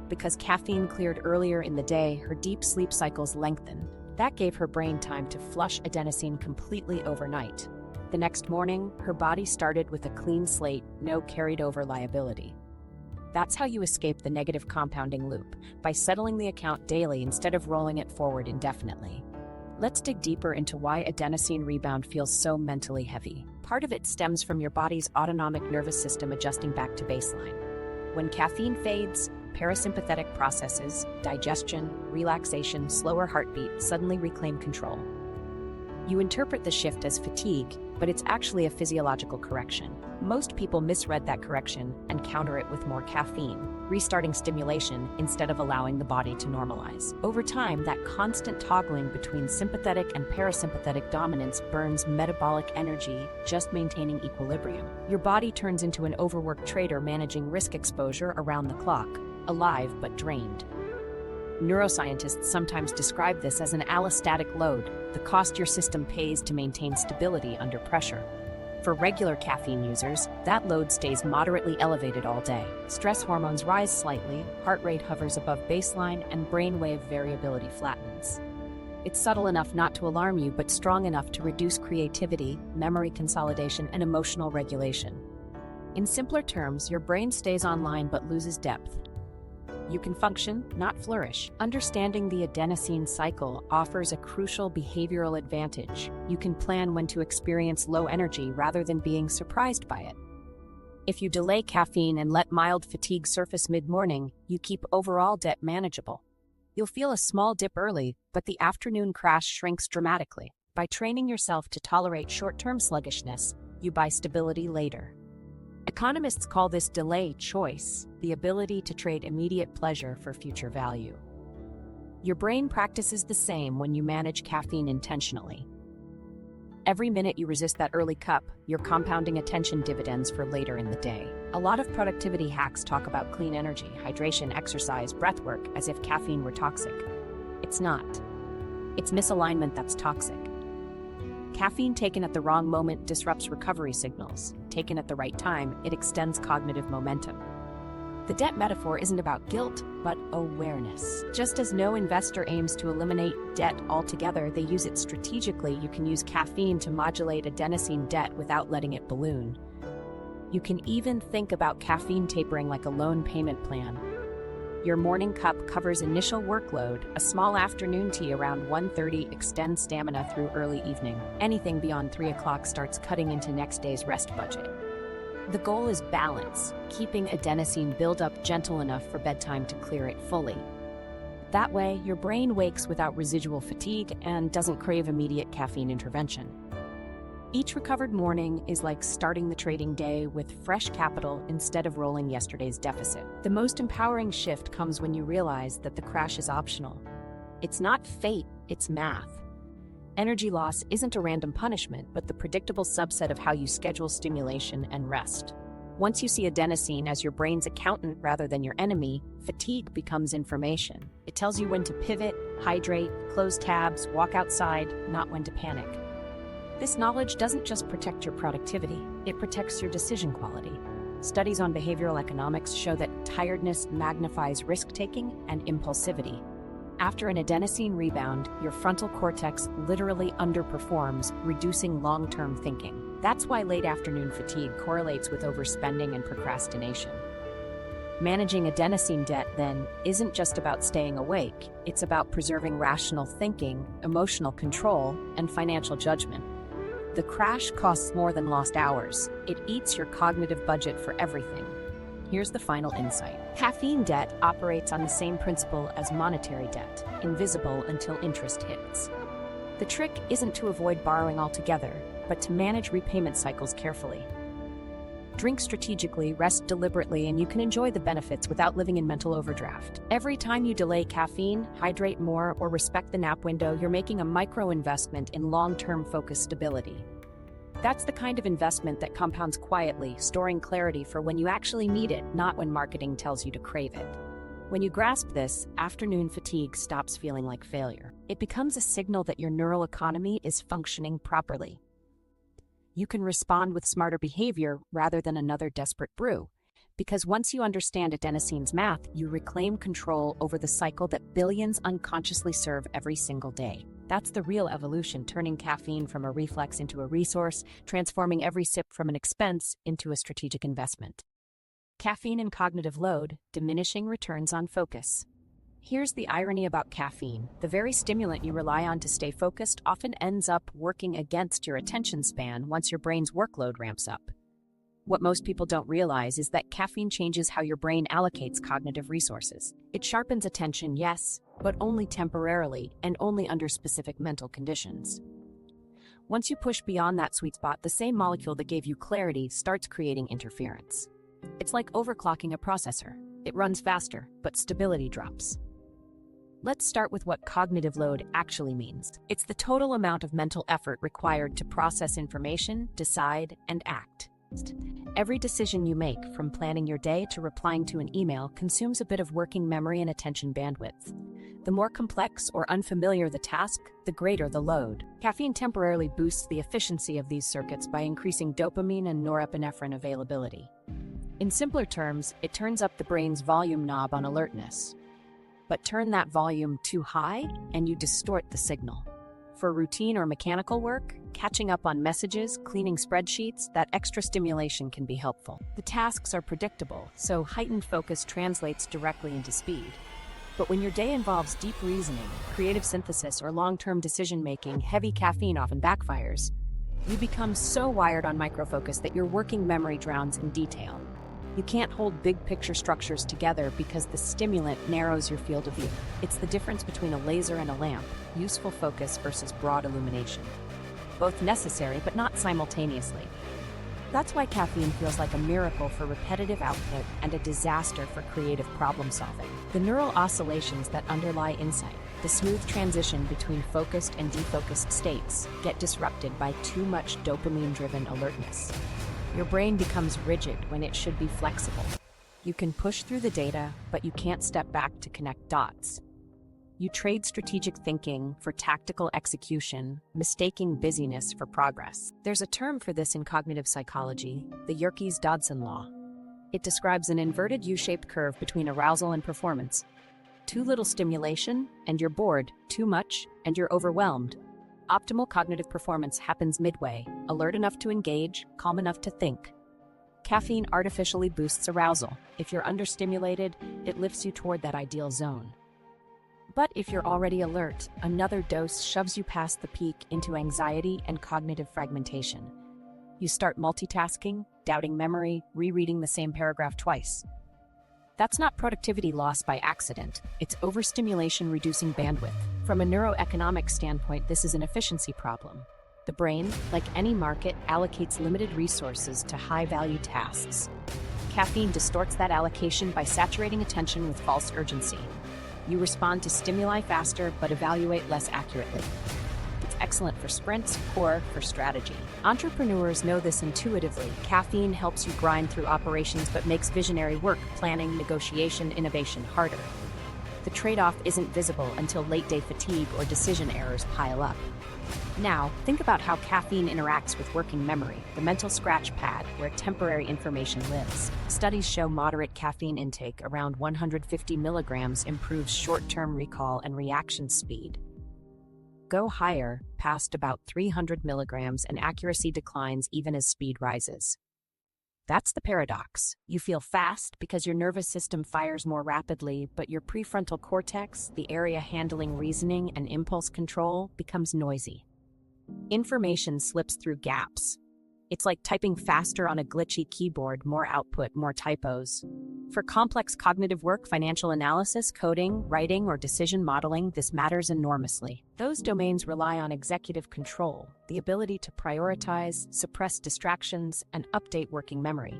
Because caffeine cleared earlier in the day, her deep sleep cycles lengthened. That gave her brain time to flush adenosine completely overnight. The next morning, her body started with a clean slate, no carried-over liability. That's how you escape the negative compounding loop, by settling the account daily instead of rolling it forward indefinitely. Let's dig deeper into why adenosine rebound feels so mentally heavy. Part of it stems from your body's autonomic nervous system adjusting back to baseline. When caffeine fades, parasympathetic processes, digestion, relaxation, slower heartbeat suddenly reclaim control. You interpret the shift as fatigue, but it's actually a physiological correction. Most people misread that correction and counter it with more caffeine, restarting stimulation instead of allowing the body to normalize. Over time, that constant toggling between sympathetic and parasympathetic dominance burns metabolic energy, just maintaining equilibrium. Your body turns into an overworked trader managing risk exposure around the clock, alive but drained. Neuroscientists sometimes describe this as an allostatic load, the cost your system pays to maintain stability under pressure. For regular caffeine users, that load stays moderately elevated all day. Stress hormones rise slightly, heart rate hovers above baseline, and brainwave variability flattens. It's subtle enough not to alarm you, but strong enough to reduce creativity, memory consolidation, and emotional regulation. In simpler terms, your brain stays online but loses depth. You can function, not flourish. Understanding the adenosine cycle offers a crucial behavioral advantage. You can plan when to experience low energy rather than being surprised by it. If you delay caffeine and let mild fatigue surface mid-morning, you keep overall debt manageable. You'll feel a small dip early, but the afternoon crash shrinks dramatically. By training yourself to tolerate short-term sluggishness, you buy stability later. Economists call this delay choice, the ability to trade immediate pleasure for future value. Your brain practices the same when you manage caffeine intentionally. Every minute you resist that early cup, you're compounding attention dividends for later in the day. A lot of productivity hacks talk about clean energy, hydration, exercise, breathwork, as if caffeine were toxic. It's not. It's misalignment that's toxic. Caffeine taken at the wrong moment disrupts recovery signals. Taken at the right time, it extends cognitive momentum. The debt metaphor isn't about guilt, but awareness. Just as no investor aims to eliminate debt altogether, they use it strategically. You can use caffeine to modulate adenosine debt without letting it balloon. You can even think about caffeine tapering like a loan payment plan. Your morning cup covers initial workload. A small afternoon tea around 1:30 extends stamina through early evening. Anything beyond 3 o'clock starts cutting into next day's rest budget. The goal is balance, keeping adenosine buildup gentle enough for bedtime to clear it fully. That way, your brain wakes without residual fatigue and doesn't crave immediate caffeine intervention. Each recovered morning is like starting the trading day with fresh capital instead of rolling yesterday's deficit. The most empowering shift comes when you realize that the crash is optional. It's not fate, it's math. Energy loss isn't a random punishment, but the predictable subset of how you schedule stimulation and rest. Once you see adenosine as your brain's accountant rather than your enemy, fatigue becomes information. It tells you when to pivot, hydrate, close tabs, walk outside, not when to panic. This knowledge doesn't just protect your productivity, it protects your decision quality. Studies on behavioral economics show that tiredness magnifies risk-taking and impulsivity. After an adenosine rebound, your frontal cortex literally underperforms, reducing long-term thinking. That's why late afternoon fatigue correlates with overspending and procrastination. Managing adenosine debt, then, isn't just about staying awake. It's about preserving rational thinking, emotional control, and financial judgment. The crash costs more than lost hours. It eats your cognitive budget for everything. Here's the final insight. Caffeine debt operates on the same principle as monetary debt, invisible until interest hits. The trick isn't to avoid borrowing altogether, but to manage repayment cycles carefully. Drink strategically, rest deliberately, and you can enjoy the benefits without living in mental overdraft. Every time you delay caffeine, hydrate more, or respect the nap window, you're making a micro-investment in long-term focused stability. That's the kind of investment that compounds quietly, storing clarity for when you actually need it, not when marketing tells you to crave it. When you grasp this, afternoon fatigue stops feeling like failure. It becomes a signal that your neuroeconomy is functioning properly. You can respond with smarter behavior rather than another desperate brew. Because once you understand adenosine's math, you reclaim control over the cycle that billions unconsciously serve every single day. That's the real evolution, turning caffeine from a reflex into a resource, transforming every sip from an expense into a strategic investment. Caffeine and cognitive load, diminishing returns on focus. Here's the irony about caffeine. The very stimulant you rely on to stay focused often ends up working against your attention span once your brain's workload ramps up. What most people don't realize is that caffeine changes how your brain allocates cognitive resources. It sharpens attention, yes, but only temporarily and only under specific mental conditions. Once you push beyond that sweet spot, the same molecule that gave you clarity starts creating interference. It's like overclocking a processor. It runs faster, but stability drops. Let's start with what cognitive load actually means. It's the total amount of mental effort required to process information, decide, and act. Every decision you make, from planning your day to replying to an email, consumes a bit of working memory and attention bandwidth. The more complex or unfamiliar the task, the greater the load. Caffeine temporarily boosts the efficiency of these circuits by increasing dopamine and norepinephrine availability. In simpler terms, it turns up the brain's volume knob on alertness. But turn that volume too high, and you distort the signal. For routine or mechanical work, catching up on messages, cleaning spreadsheets, that extra stimulation can be helpful. The tasks are predictable, so heightened focus translates directly into speed. But when your day involves deep reasoning, creative synthesis, or long-term decision-making, heavy caffeine often backfires. You become so wired on microfocus that your working memory drowns in detail. You can't hold big picture structures together because the stimulant narrows your field of view. It's the difference between a laser and a lamp, useful focus versus broad illumination. Both necessary, but not simultaneously. That's why caffeine feels like a miracle for repetitive output and a disaster for creative problem solving. The neural oscillations that underlie insight, the smooth transition between focused and defocused states, get disrupted by too much dopamine-driven alertness. Your brain becomes rigid when it should be flexible. You can push through the data, but you can't step back to connect dots. You trade strategic thinking for tactical execution, mistaking busyness for progress. There's a term for this in cognitive psychology, the Yerkes-Dodson law. It describes an inverted U-shaped curve between arousal and performance. Too little stimulation, and you're bored. Too much, and you're overwhelmed. Optimal cognitive performance happens midway, alert enough to engage, calm enough to think. Caffeine artificially boosts arousal. If you're understimulated, it lifts you toward that ideal zone. But if you're already alert, another dose shoves you past the peak into anxiety and cognitive fragmentation. You start multitasking, doubting memory, rereading the same paragraph twice. That's not productivity loss by accident, it's overstimulation reducing bandwidth. From a neuroeconomic standpoint, this is an efficiency problem. The brain, like any market, allocates limited resources to high-value tasks. Caffeine distorts that allocation by saturating attention with false urgency. You respond to stimuli faster, but evaluate less accurately. It's excellent for sprints, poor for strategy. Entrepreneurs know this intuitively. Caffeine helps you grind through operations, but makes visionary work, planning, negotiation, innovation harder. The trade-off isn't visible until late-day fatigue or decision errors pile up. Now, think about how caffeine interacts with working memory, the mental scratch pad where temporary information lives. Studies show moderate caffeine intake around 150 milligrams improves short-term recall and reaction speed. Go higher, past about 300 milligrams, and accuracy declines even as speed rises. That's the paradox. You feel fast because your nervous system fires more rapidly, but your prefrontal cortex, the area handling reasoning and impulse control, becomes noisy. Information slips through gaps. It's like typing faster on a glitchy keyboard, more output, more typos. For complex cognitive work, financial analysis, coding, writing, or decision modeling, this matters enormously. Those domains rely on executive control, the ability to prioritize, suppress distractions, and update working memory.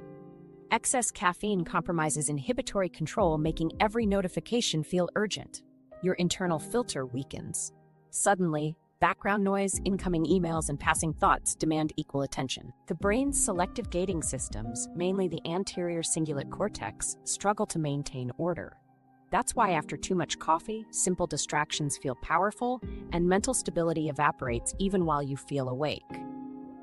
Excess caffeine compromises inhibitory control, making every notification feel urgent. Your internal filter weakens. Suddenly, background noise, incoming emails, and passing thoughts demand equal attention. The brain's selective gating systems, mainly the anterior cingulate cortex, struggle to maintain order. That's why after too much coffee, simple distractions feel powerful, and mental stability evaporates even while you feel awake.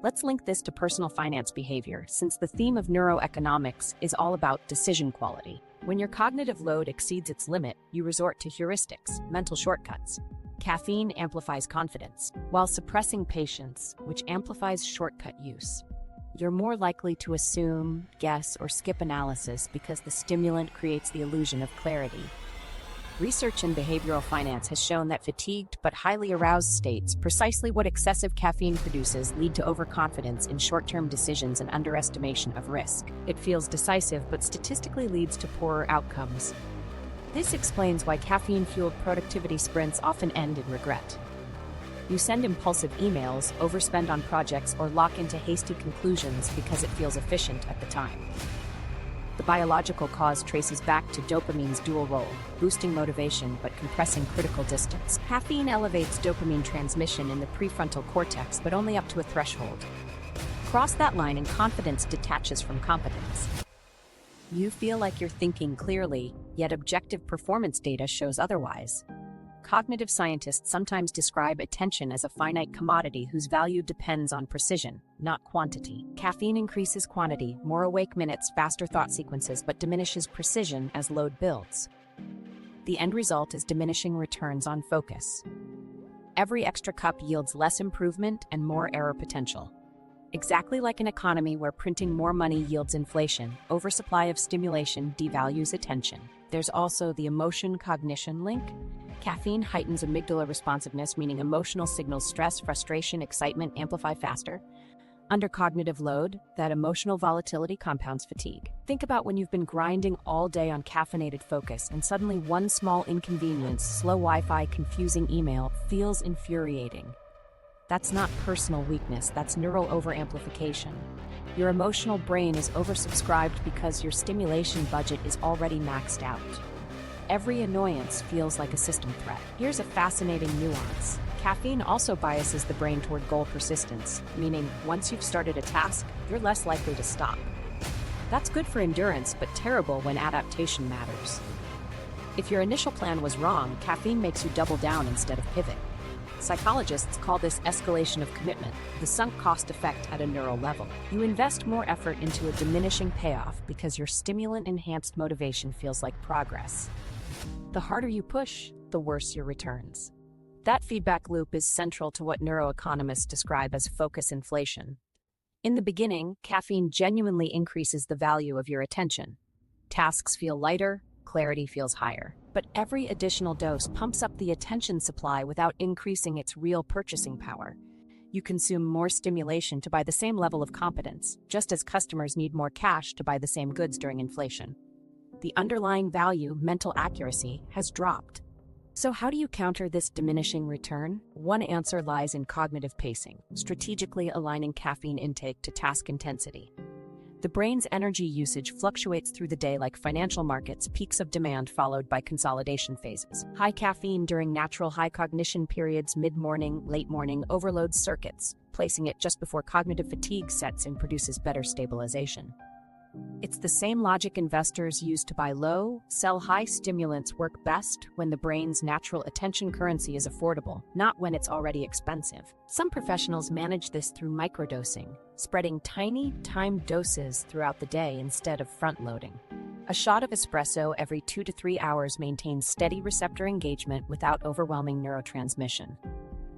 Let's link this to personal finance behavior, since the theme of neuroeconomics is all about decision quality. When your cognitive load exceeds its limit, you resort to heuristics, mental shortcuts. Caffeine amplifies confidence, while suppressing patience, which amplifies shortcut use. You're more likely to assume, guess, or skip analysis because the stimulant creates the illusion of clarity. Research in behavioral finance has shown that fatigued but highly aroused states, precisely what excessive caffeine produces, lead to overconfidence in short-term decisions and underestimation of risk. It feels decisive but statistically leads to poorer outcomes. This explains why caffeine-fueled productivity sprints often end in regret. You send impulsive emails, overspend on projects, or lock into hasty conclusions because it feels efficient at the time. The biological cause traces back to dopamine's dual role, boosting motivation but compressing critical distance. Caffeine elevates dopamine transmission in the prefrontal cortex, but only up to a threshold. Cross that line and confidence detaches from competence. You feel like you're thinking clearly, yet objective performance data shows otherwise. Cognitive scientists sometimes describe attention as a finite commodity whose value depends on precision, not quantity. Caffeine increases quantity, more awake minutes, faster thought sequences, but diminishes precision as load builds. The end result is diminishing returns on focus. Every extra cup yields less improvement and more error potential. Exactly like an economy where printing more money yields inflation, oversupply of stimulation devalues attention. There's also the emotion-cognition link. Caffeine heightens amygdala responsiveness, meaning emotional signals, stress, frustration, excitement amplify faster. Under cognitive load, that emotional volatility compounds fatigue. Think about when you've been grinding all day on caffeinated focus and suddenly one small inconvenience, slow Wi-Fi, confusing email, feels infuriating. That's not personal weakness, that's neural overamplification. Your emotional brain is oversubscribed because your stimulation budget is already maxed out. Every annoyance feels like a system threat. Here's a fascinating nuance. Caffeine also biases the brain toward goal persistence, meaning once you've started a task, you're less likely to stop. That's good for endurance, but terrible when adaptation matters. If your initial plan was wrong, caffeine makes you double down instead of pivot. Psychologists call this escalation of commitment, the sunk cost effect at a neural level. You invest more effort into a diminishing payoff because your stimulant-enhanced motivation feels like progress. The harder you push, the worse your returns. That feedback loop is central to what neuroeconomists describe as focus inflation. In the beginning, caffeine genuinely increases the value of your attention. Tasks feel lighter, clarity feels higher. But every additional dose pumps up the attention supply without increasing its real purchasing power. You consume more stimulation to buy the same level of competence, just as customers need more cash to buy the same goods during inflation. The underlying value, mental accuracy, has dropped. So how do you counter this diminishing return? One answer lies in cognitive pacing, strategically aligning caffeine intake to task intensity. The brain's energy usage fluctuates through the day like financial markets, peaks of demand followed by consolidation phases. High caffeine during natural high cognition periods, mid-morning, late morning, overloads circuits. Placing it just before cognitive fatigue sets in produces better stabilization. It's the same logic investors use to buy low, sell high stimulants work best when the brain's natural attention currency is affordable, not when it's already expensive. Some professionals manage this through microdosing, spreading tiny, timed doses throughout the day instead of front-loading. A shot of espresso every 2 to 3 hours maintains steady receptor engagement without overwhelming neurotransmission.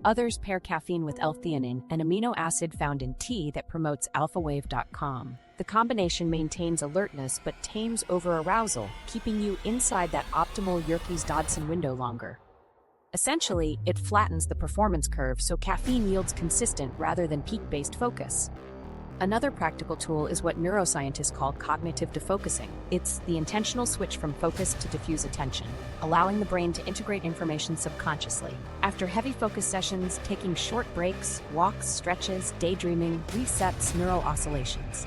Others pair caffeine with L-theanine, an amino acid found in tea that promotes alphawave.com. The combination maintains alertness but tames over-arousal, keeping you inside that optimal Yerkes-Dodson window longer. Essentially, it flattens the performance curve so caffeine yields consistent rather than peak-based focus. Another practical tool is what neuroscientists call cognitive defocusing. It's the intentional switch from focus to diffuse attention, allowing the brain to integrate information subconsciously. After heavy focus sessions, taking short breaks, walks, stretches, daydreaming resets neural oscillations.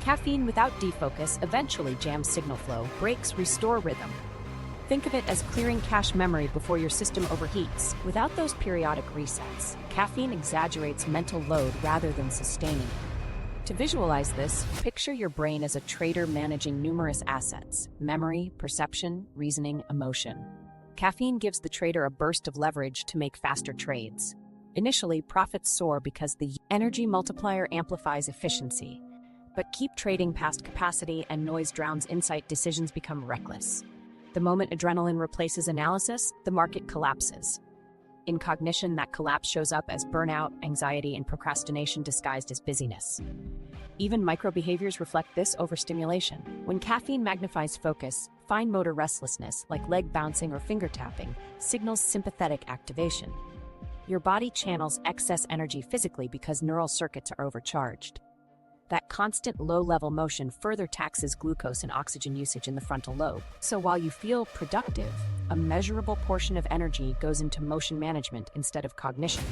Caffeine without defocus eventually jams signal flow, breaks restore rhythm. Think of it as clearing cache memory before your system overheats. Without those periodic resets, caffeine exaggerates mental load rather than sustaining it. To visualize this, picture your brain as a trader managing numerous assets: memory, perception, reasoning, emotion. Caffeine gives the trader a burst of leverage to make faster trades. Initially, profits soar because the energy multiplier amplifies efficiency. But keep trading past capacity and noise drowns insight, decisions become reckless. The moment adrenaline replaces analysis, the market collapses. In cognition, that collapse shows up as burnout, anxiety, and procrastination disguised as busyness. Even microbehaviors reflect this overstimulation. When caffeine magnifies focus, fine motor restlessness, like leg bouncing or finger tapping, signals sympathetic activation. Your body channels excess energy physically because neural circuits are overcharged. That constant low-level motion further taxes glucose and oxygen usage in the frontal lobe. So while you feel productive, a measurable portion of energy goes into motion management instead of cognition.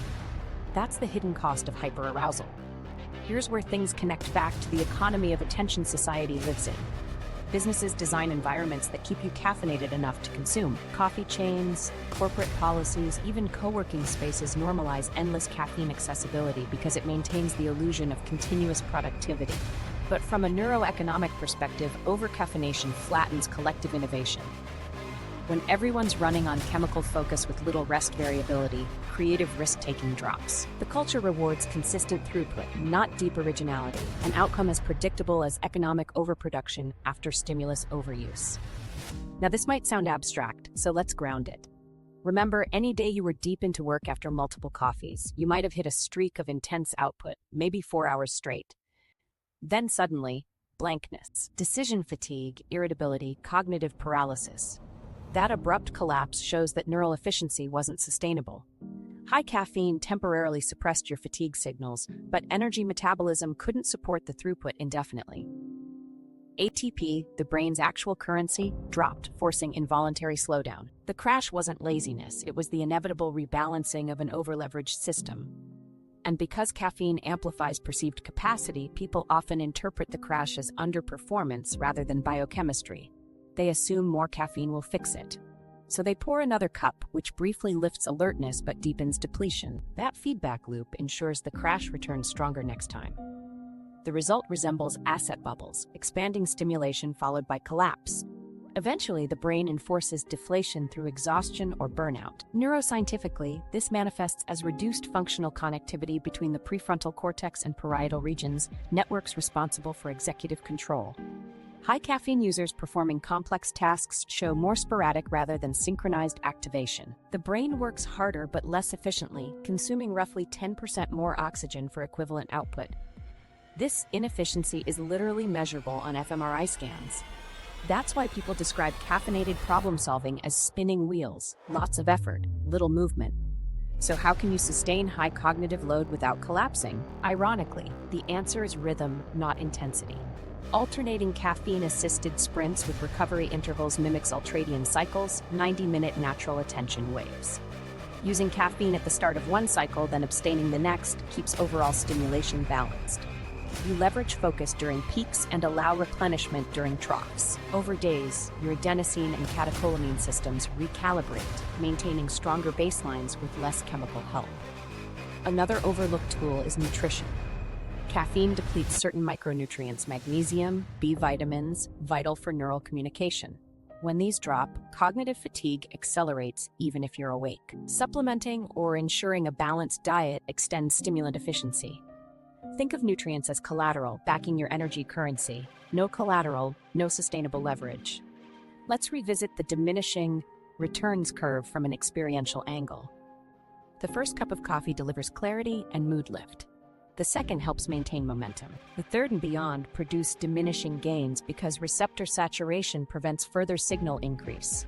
That's the hidden cost of hyperarousal. Here's where things connect back to the economy of attention society lives in. Businesses design environments that keep you caffeinated enough to consume. Coffee chains, corporate policies, even co-working spaces normalize endless caffeine accessibility because it maintains the illusion of continuous productivity. But from a neuroeconomic perspective, overcaffeination flattens collective innovation. When everyone's running on chemical focus with little rest variability, creative risk-taking drops. The culture rewards consistent throughput, not deep originality, an outcome as predictable as economic overproduction after stimulus overuse. Now, this might sound abstract, so let's ground it. Remember, any day you were deep into work after multiple coffees, you might have hit a streak of intense output, maybe 4 hours straight. Then suddenly, blankness, decision fatigue, irritability, cognitive paralysis. That abrupt collapse shows that neural efficiency wasn't sustainable. High caffeine temporarily suppressed your fatigue signals, but energy metabolism couldn't support the throughput indefinitely. ATP, the brain's actual currency, dropped, forcing involuntary slowdown. The crash wasn't laziness, it was the inevitable rebalancing of an overleveraged system. And because caffeine amplifies perceived capacity, people often interpret the crash as underperformance rather than biochemistry. They assume more caffeine will fix it. So they pour another cup, which briefly lifts alertness but deepens depletion. That feedback loop ensures the crash returns stronger next time. The result resembles asset bubbles, expanding stimulation followed by collapse. Eventually, the brain enforces deflation through exhaustion or burnout. Neuroscientifically, this manifests as reduced functional connectivity between the prefrontal cortex and parietal regions, networks responsible for executive control. High caffeine users performing complex tasks show more sporadic rather than synchronized activation. The brain works harder but less efficiently, consuming roughly 10% more oxygen for equivalent output. This inefficiency is literally measurable on fMRI scans. That's why people describe caffeinated problem solving as spinning wheels, lots of effort, little movement. So how can you sustain high cognitive load without collapsing? Ironically, the answer is rhythm, not intensity. Alternating caffeine-assisted sprints with recovery intervals mimics ultradian cycles, 90-minute natural attention waves. Using caffeine at the start of one cycle, then abstaining the next, keeps overall stimulation balanced. You leverage focus during peaks and allow replenishment during troughs. Over days, your adenosine and catecholamine systems recalibrate, maintaining stronger baselines with less chemical help. Another overlooked tool is nutrition. Caffeine depletes certain micronutrients, magnesium, B vitamins, vital for neural communication. When these drop, cognitive fatigue accelerates even if you're awake. Supplementing or ensuring a balanced diet extends stimulant efficiency. Think of nutrients as collateral, backing your energy currency. No collateral, no sustainable leverage. Let's revisit the diminishing returns curve from an experiential angle. The first cup of coffee delivers clarity and mood lift. The second helps maintain momentum. The third and beyond produce diminishing gains because receptor saturation prevents further signal increase.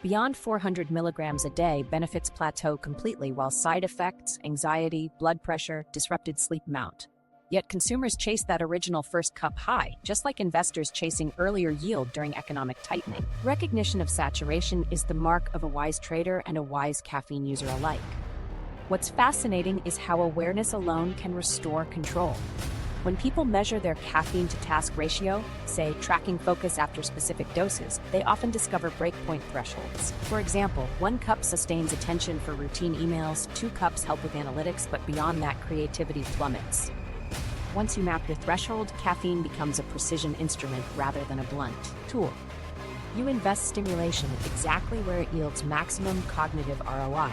Beyond 400 milligrams a day, benefits plateau completely while side effects, anxiety, blood pressure, disrupted sleep mount. Yet consumers chase that original first cup high, just like investors chasing earlier yield during economic tightening. Recognition of saturation is the mark of a wise trader and a wise caffeine user alike. What's fascinating is how awareness alone can restore control. When people measure their caffeine-to-task ratio, say tracking focus after specific doses, they often discover breakpoint thresholds. For example, 1 cup sustains attention for routine emails, 2 cups help with analytics, but beyond that, creativity plummets. Once you map your threshold, caffeine becomes a precision instrument rather than a blunt tool. You invest stimulation exactly where it yields maximum cognitive ROI.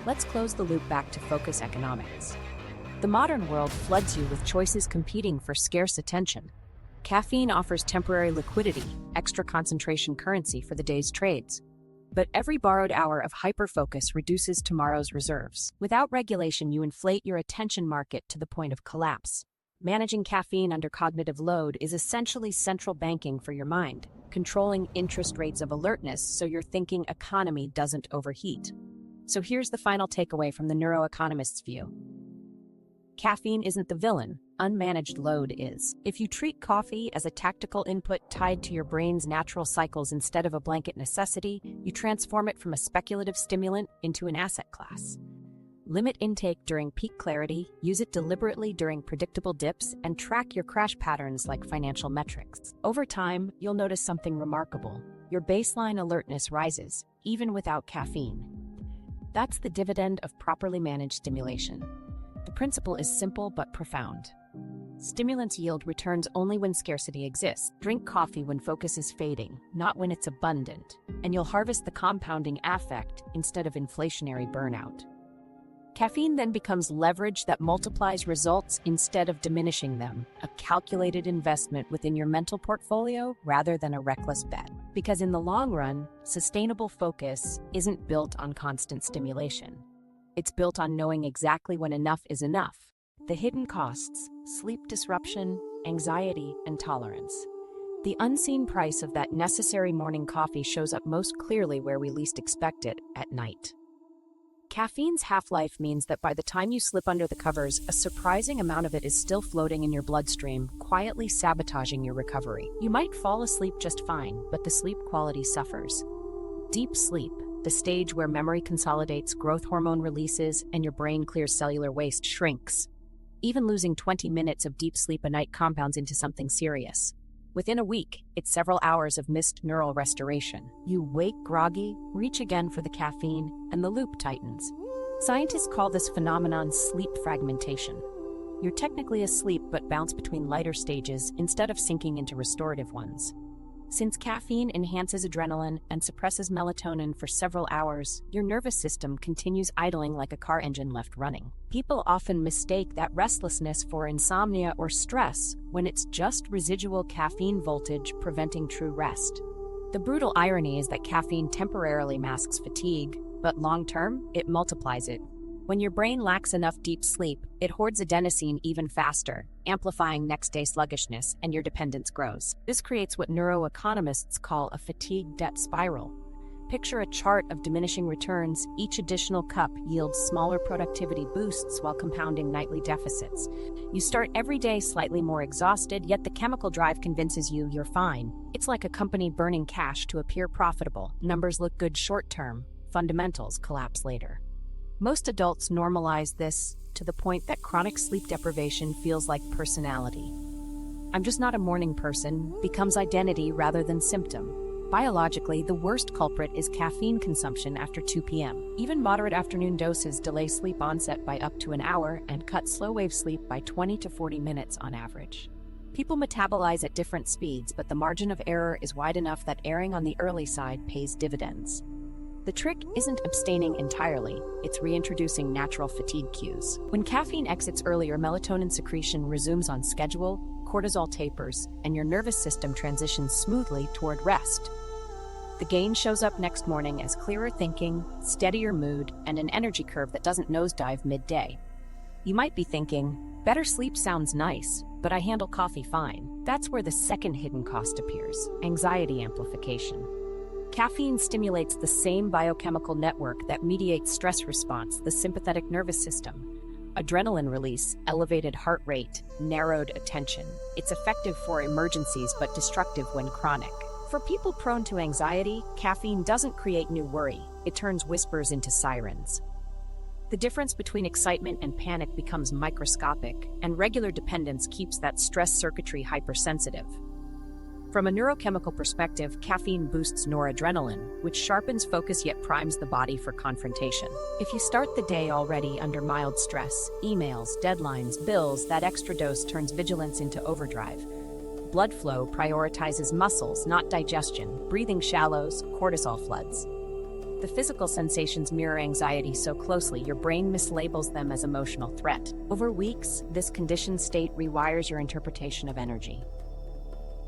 Let's close the loop back to focus economics. The modern world floods you with choices competing for scarce attention. Caffeine offers temporary liquidity, extra concentration currency for the day's trades. But every borrowed hour of hyperfocus reduces tomorrow's reserves. Without regulation, you inflate your attention market to the point of collapse. Managing caffeine under cognitive load is essentially central banking for your mind, controlling interest rates of alertness so your thinking economy doesn't overheat. So here's the final takeaway from the Neuro-Economist's view. Caffeine isn't the villain, unmanaged load is. If you treat coffee as a tactical input tied to your brain's natural cycles instead of a blanket necessity, you transform it from a speculative stimulant into an asset class. Limit intake during peak clarity, use it deliberately during predictable dips, and track your crash patterns like financial metrics. Over time, you'll notice something remarkable. Your baseline alertness rises, even without caffeine. That's the dividend of properly managed stimulation. The principle is simple but profound. Stimulants yield returns only when scarcity exists. Drink coffee when focus is fading, not when it's abundant, and you'll harvest the compounding affect instead of inflationary burnout. Caffeine then becomes leverage that multiplies results instead of diminishing them, a calculated investment within your mental portfolio rather than a reckless bet. Because in the long run, sustainable focus isn't built on constant stimulation. It's built on knowing exactly when enough is enough. The hidden costs: sleep disruption, anxiety, and tolerance. The unseen price of that necessary morning coffee shows up most clearly where we least expect it, at night. Caffeine's half-life means that by the time you slip under the covers, a surprising amount of it is still floating in your bloodstream, quietly sabotaging your recovery. You might fall asleep just fine, but the sleep quality suffers. Deep sleep, the stage where memory consolidates, growth hormone releases, and your brain clears cellular waste, shrinks. Even losing 20 minutes of deep sleep a night compounds into something serious. Within a week, it's several hours of missed neural restoration. You wake groggy, reach again for the caffeine, and the loop tightens. Scientists call this phenomenon sleep fragmentation. You're technically asleep but bounce between lighter stages instead of sinking into restorative ones. Since caffeine enhances adrenaline and suppresses melatonin for several hours, your nervous system continues idling like a car engine left running. People often mistake that restlessness for insomnia or stress when it's just residual caffeine voltage preventing true rest. The brutal irony is that caffeine temporarily masks fatigue, but long-term, it multiplies it. When your brain lacks enough deep sleep, it hoards adenosine even faster, amplifying next-day sluggishness, and your dependence grows. This creates what neuroeconomists call a fatigue debt spiral. Picture a chart of diminishing returns. Each additional cup yields smaller productivity boosts while compounding nightly deficits. You start every day slightly more exhausted, yet the chemical drive convinces you you're fine. It's like a company burning cash to appear profitable. Numbers look good short-term, fundamentals collapse later. Most adults normalize this to the point that chronic sleep deprivation feels like personality. "I'm just not a morning person" becomes identity rather than symptom. Biologically, the worst culprit is caffeine consumption after 2 p.m. Even moderate afternoon doses delay sleep onset by up to an hour and cut slow-wave sleep by 20 to 40 minutes on average. People metabolize at different speeds, but the margin of error is wide enough that erring on the early side pays dividends. The trick isn't abstaining entirely, it's reintroducing natural fatigue cues. When caffeine exits earlier, melatonin secretion resumes on schedule, cortisol tapers, and your nervous system transitions smoothly toward rest. The gain shows up next morning as clearer thinking, steadier mood, and an energy curve that doesn't nosedive midday. You might be thinking, better sleep sounds nice, but I handle coffee fine. That's where the second hidden cost appears: anxiety amplification. Caffeine stimulates the same biochemical network that mediates stress response, the sympathetic nervous system. Adrenaline release, elevated heart rate, narrowed attention. It's effective for emergencies but destructive when chronic. For people prone to anxiety, caffeine doesn't create new worry. It turns whispers into sirens. The difference between excitement and panic becomes microscopic, and regular dependence keeps that stress circuitry hypersensitive. From a neurochemical perspective, caffeine boosts noradrenaline, which sharpens focus yet primes the body for confrontation. If you start the day already under mild stress, emails, deadlines, bills, that extra dose turns vigilance into overdrive. Blood flow prioritizes muscles, not digestion. Breathing shallows, cortisol floods. The physical sensations mirror anxiety so closely, your brain mislabels them as emotional threat. Over weeks, this conditioned state rewires your interpretation of energy.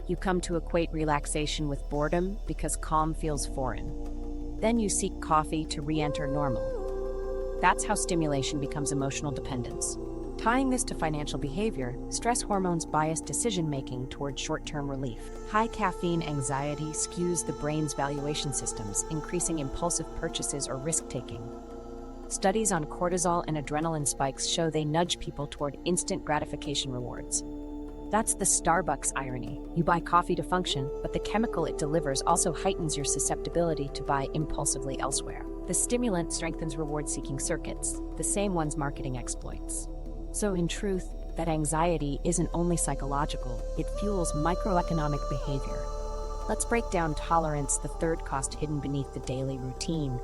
You come to equate relaxation with boredom because calm feels foreign. Then you seek coffee to re-enter normal. That's how stimulation becomes emotional dependence. Tying this to financial behavior, stress hormones bias decision-making toward short-term relief. High caffeine anxiety skews the brain's valuation systems, increasing impulsive purchases or risk-taking. Studies on cortisol and adrenaline spikes show they nudge people toward instant gratification rewards. That's the Starbucks irony. You buy coffee to function, but the chemical it delivers also heightens your susceptibility to buy impulsively elsewhere. The stimulant strengthens reward-seeking circuits, the same ones marketing exploits. So in truth, that anxiety isn't only psychological, it fuels microeconomic behavior. Let's break down tolerance, the third cost hidden beneath the daily routine.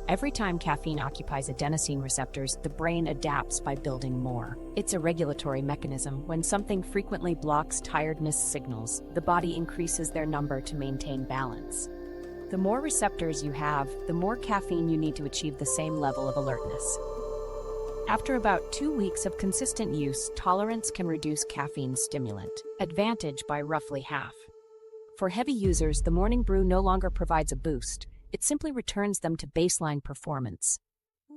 Every time caffeine occupies adenosine receptors, the brain adapts by building more. It's a regulatory mechanism. When something frequently blocks tiredness signals, the body increases their number to maintain balance. The more receptors you have, the more caffeine you need to achieve the same level of alertness. After about 2 weeks of consistent use, tolerance can reduce caffeine stimulant advantage by roughly half. For heavy users, the morning brew no longer provides a boost, it simply returns them to baseline performance.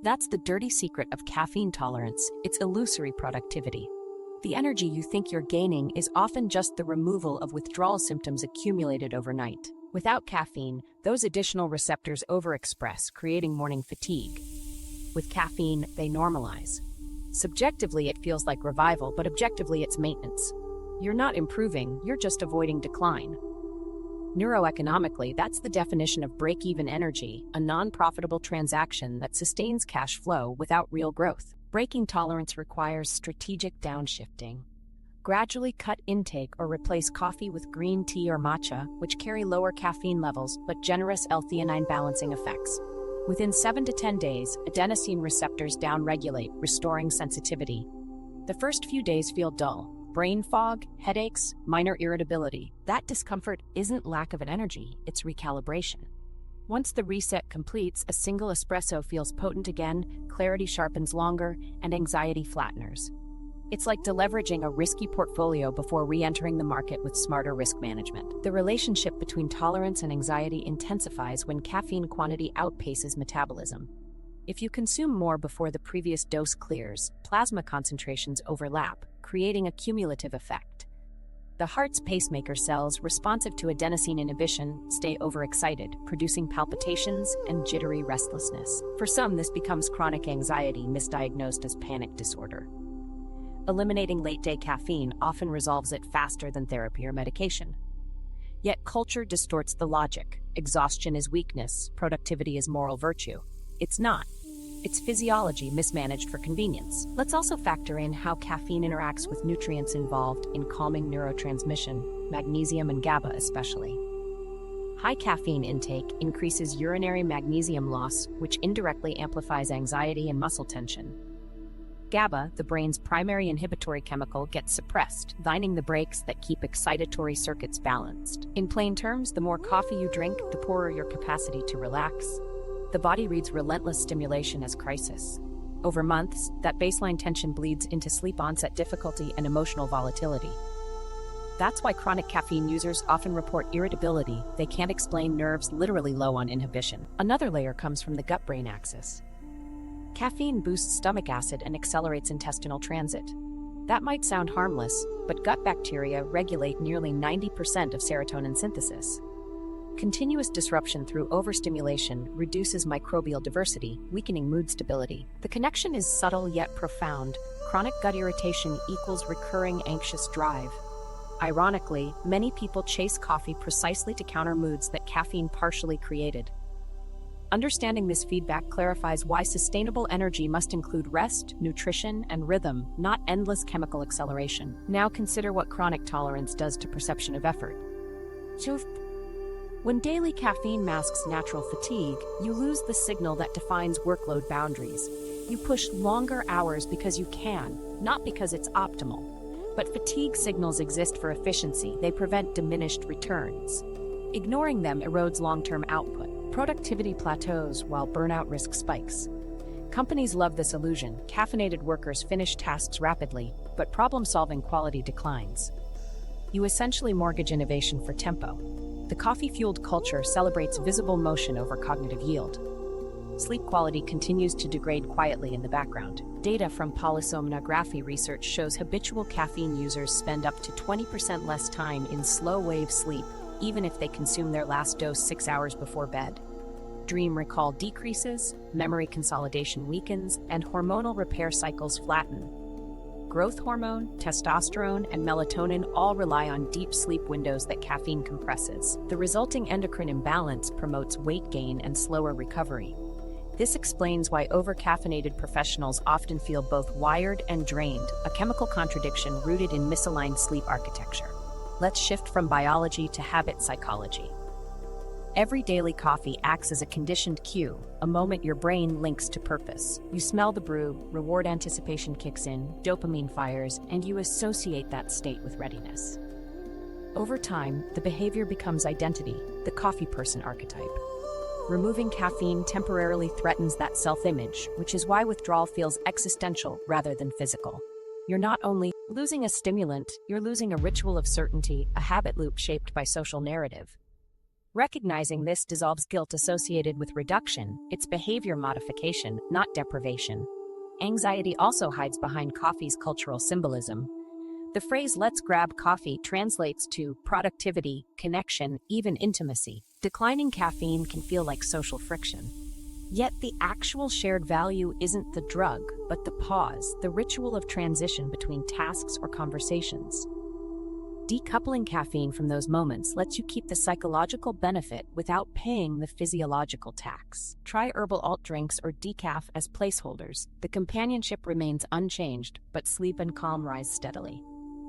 That's the dirty secret of caffeine tolerance, its illusory productivity. The energy you think you're gaining is often just the removal of withdrawal symptoms accumulated overnight. Without caffeine, those additional receptors overexpress, creating morning fatigue. With caffeine, they normalize. Subjectively, it feels like revival, but objectively, it's maintenance. You're not improving, you're just avoiding decline. Neuroeconomically, that's the definition of break-even energy, a non-profitable transaction that sustains cash flow without real growth. Breaking tolerance requires strategic downshifting. Gradually cut intake or replace coffee with green tea or matcha, which carry lower caffeine levels but generous L-theanine balancing effects. Within 7 to 10 days, adenosine receptors downregulate, restoring sensitivity. The first few days feel dull. Brain fog, headaches, minor irritability. That discomfort isn't lack of an energy, it's recalibration. Once the reset completes, a single espresso feels potent again, clarity sharpens longer, and anxiety flatteners. It's like deleveraging a risky portfolio before re-entering the market with smarter risk management. The relationship between tolerance and anxiety intensifies when caffeine quantity outpaces metabolism. If you consume more before the previous dose clears, plasma concentrations overlap, creating a cumulative effect. The heart's pacemaker cells, responsive to adenosine inhibition, stay overexcited, producing palpitations and jittery restlessness. For some, this becomes chronic anxiety, misdiagnosed as panic disorder. Eliminating late-day caffeine often resolves it faster than therapy or medication. Yet culture distorts the logic. Exhaustion is weakness, productivity is moral virtue. It's not. It's physiology mismanaged for convenience. Let's also factor in how caffeine interacts with nutrients involved in calming neurotransmission, magnesium and GABA especially. High caffeine intake increases urinary magnesium loss, which indirectly amplifies anxiety and muscle tension. GABA, the brain's primary inhibitory chemical, gets suppressed, lining the brakes that keep excitatory circuits balanced. In plain terms, the more coffee you drink, the poorer your capacity to relax. The body reads relentless stimulation as crisis. Over months, that baseline tension bleeds into sleep onset difficulty and emotional volatility. That's why chronic caffeine users often report irritability. They can't explain nerves literally low on inhibition. Another layer comes from the gut-brain axis. Caffeine boosts stomach acid and accelerates intestinal transit. That might sound harmless, but gut bacteria regulate nearly 90% of serotonin synthesis. Continuous disruption through overstimulation reduces microbial diversity, weakening mood stability. The connection is subtle yet profound. Chronic gut irritation equals recurring anxious drive. Ironically, many people chase coffee precisely to counter moods that caffeine partially created. Understanding this feedback clarifies why sustainable energy must include rest, nutrition, and rhythm, not endless chemical acceleration. Now consider what chronic tolerance does to perception of effort. When daily caffeine masks natural fatigue, you lose the signal that defines workload boundaries. You push longer hours because you can, not because it's optimal. But fatigue signals exist for efficiency. They prevent diminished returns. Ignoring them erodes long-term output. Productivity plateaus while burnout risk spikes. Companies love this illusion. Caffeinated workers finish tasks rapidly, but problem-solving quality declines. You essentially mortgage innovation for tempo. The coffee-fueled culture celebrates visible motion over cognitive yield. Sleep quality continues to degrade quietly in the background. Data from polysomnography research shows habitual caffeine users spend up to 20% less time in slow-wave sleep, even if they consume their last dose 6 hours before bed. Dream recall decreases, memory consolidation weakens, and hormonal repair cycles flatten. Growth hormone, testosterone, and melatonin all rely on deep sleep windows that caffeine compresses. The resulting endocrine imbalance promotes weight gain and slower recovery. This explains why overcaffeinated professionals often feel both wired and drained, a chemical contradiction rooted in misaligned sleep architecture. Let's shift from biology to habit psychology. Every daily coffee acts as a conditioned cue, a moment your brain links to purpose. You smell the brew, reward anticipation kicks in, dopamine fires, and you associate that state with readiness. Over time, the behavior becomes identity, the coffee person archetype. Removing caffeine temporarily threatens that self-image, which is why withdrawal feels existential rather than physical. You're not only losing a stimulant, you're losing a ritual of certainty, a habit loop shaped by social narrative. Recognizing this dissolves guilt associated with reduction, it's behavior modification, not deprivation. Anxiety also hides behind coffee's cultural symbolism. The phrase "let's grab coffee" translates to productivity, connection, even intimacy. Declining caffeine can feel like social friction. Yet the actual shared value isn't the drug, but the pause, the ritual of transition between tasks or conversations. Decoupling caffeine from those moments lets you keep the psychological benefit without paying the physiological tax. Try herbal alt drinks or decaf as placeholders. The companionship remains unchanged, but sleep and calm rise steadily.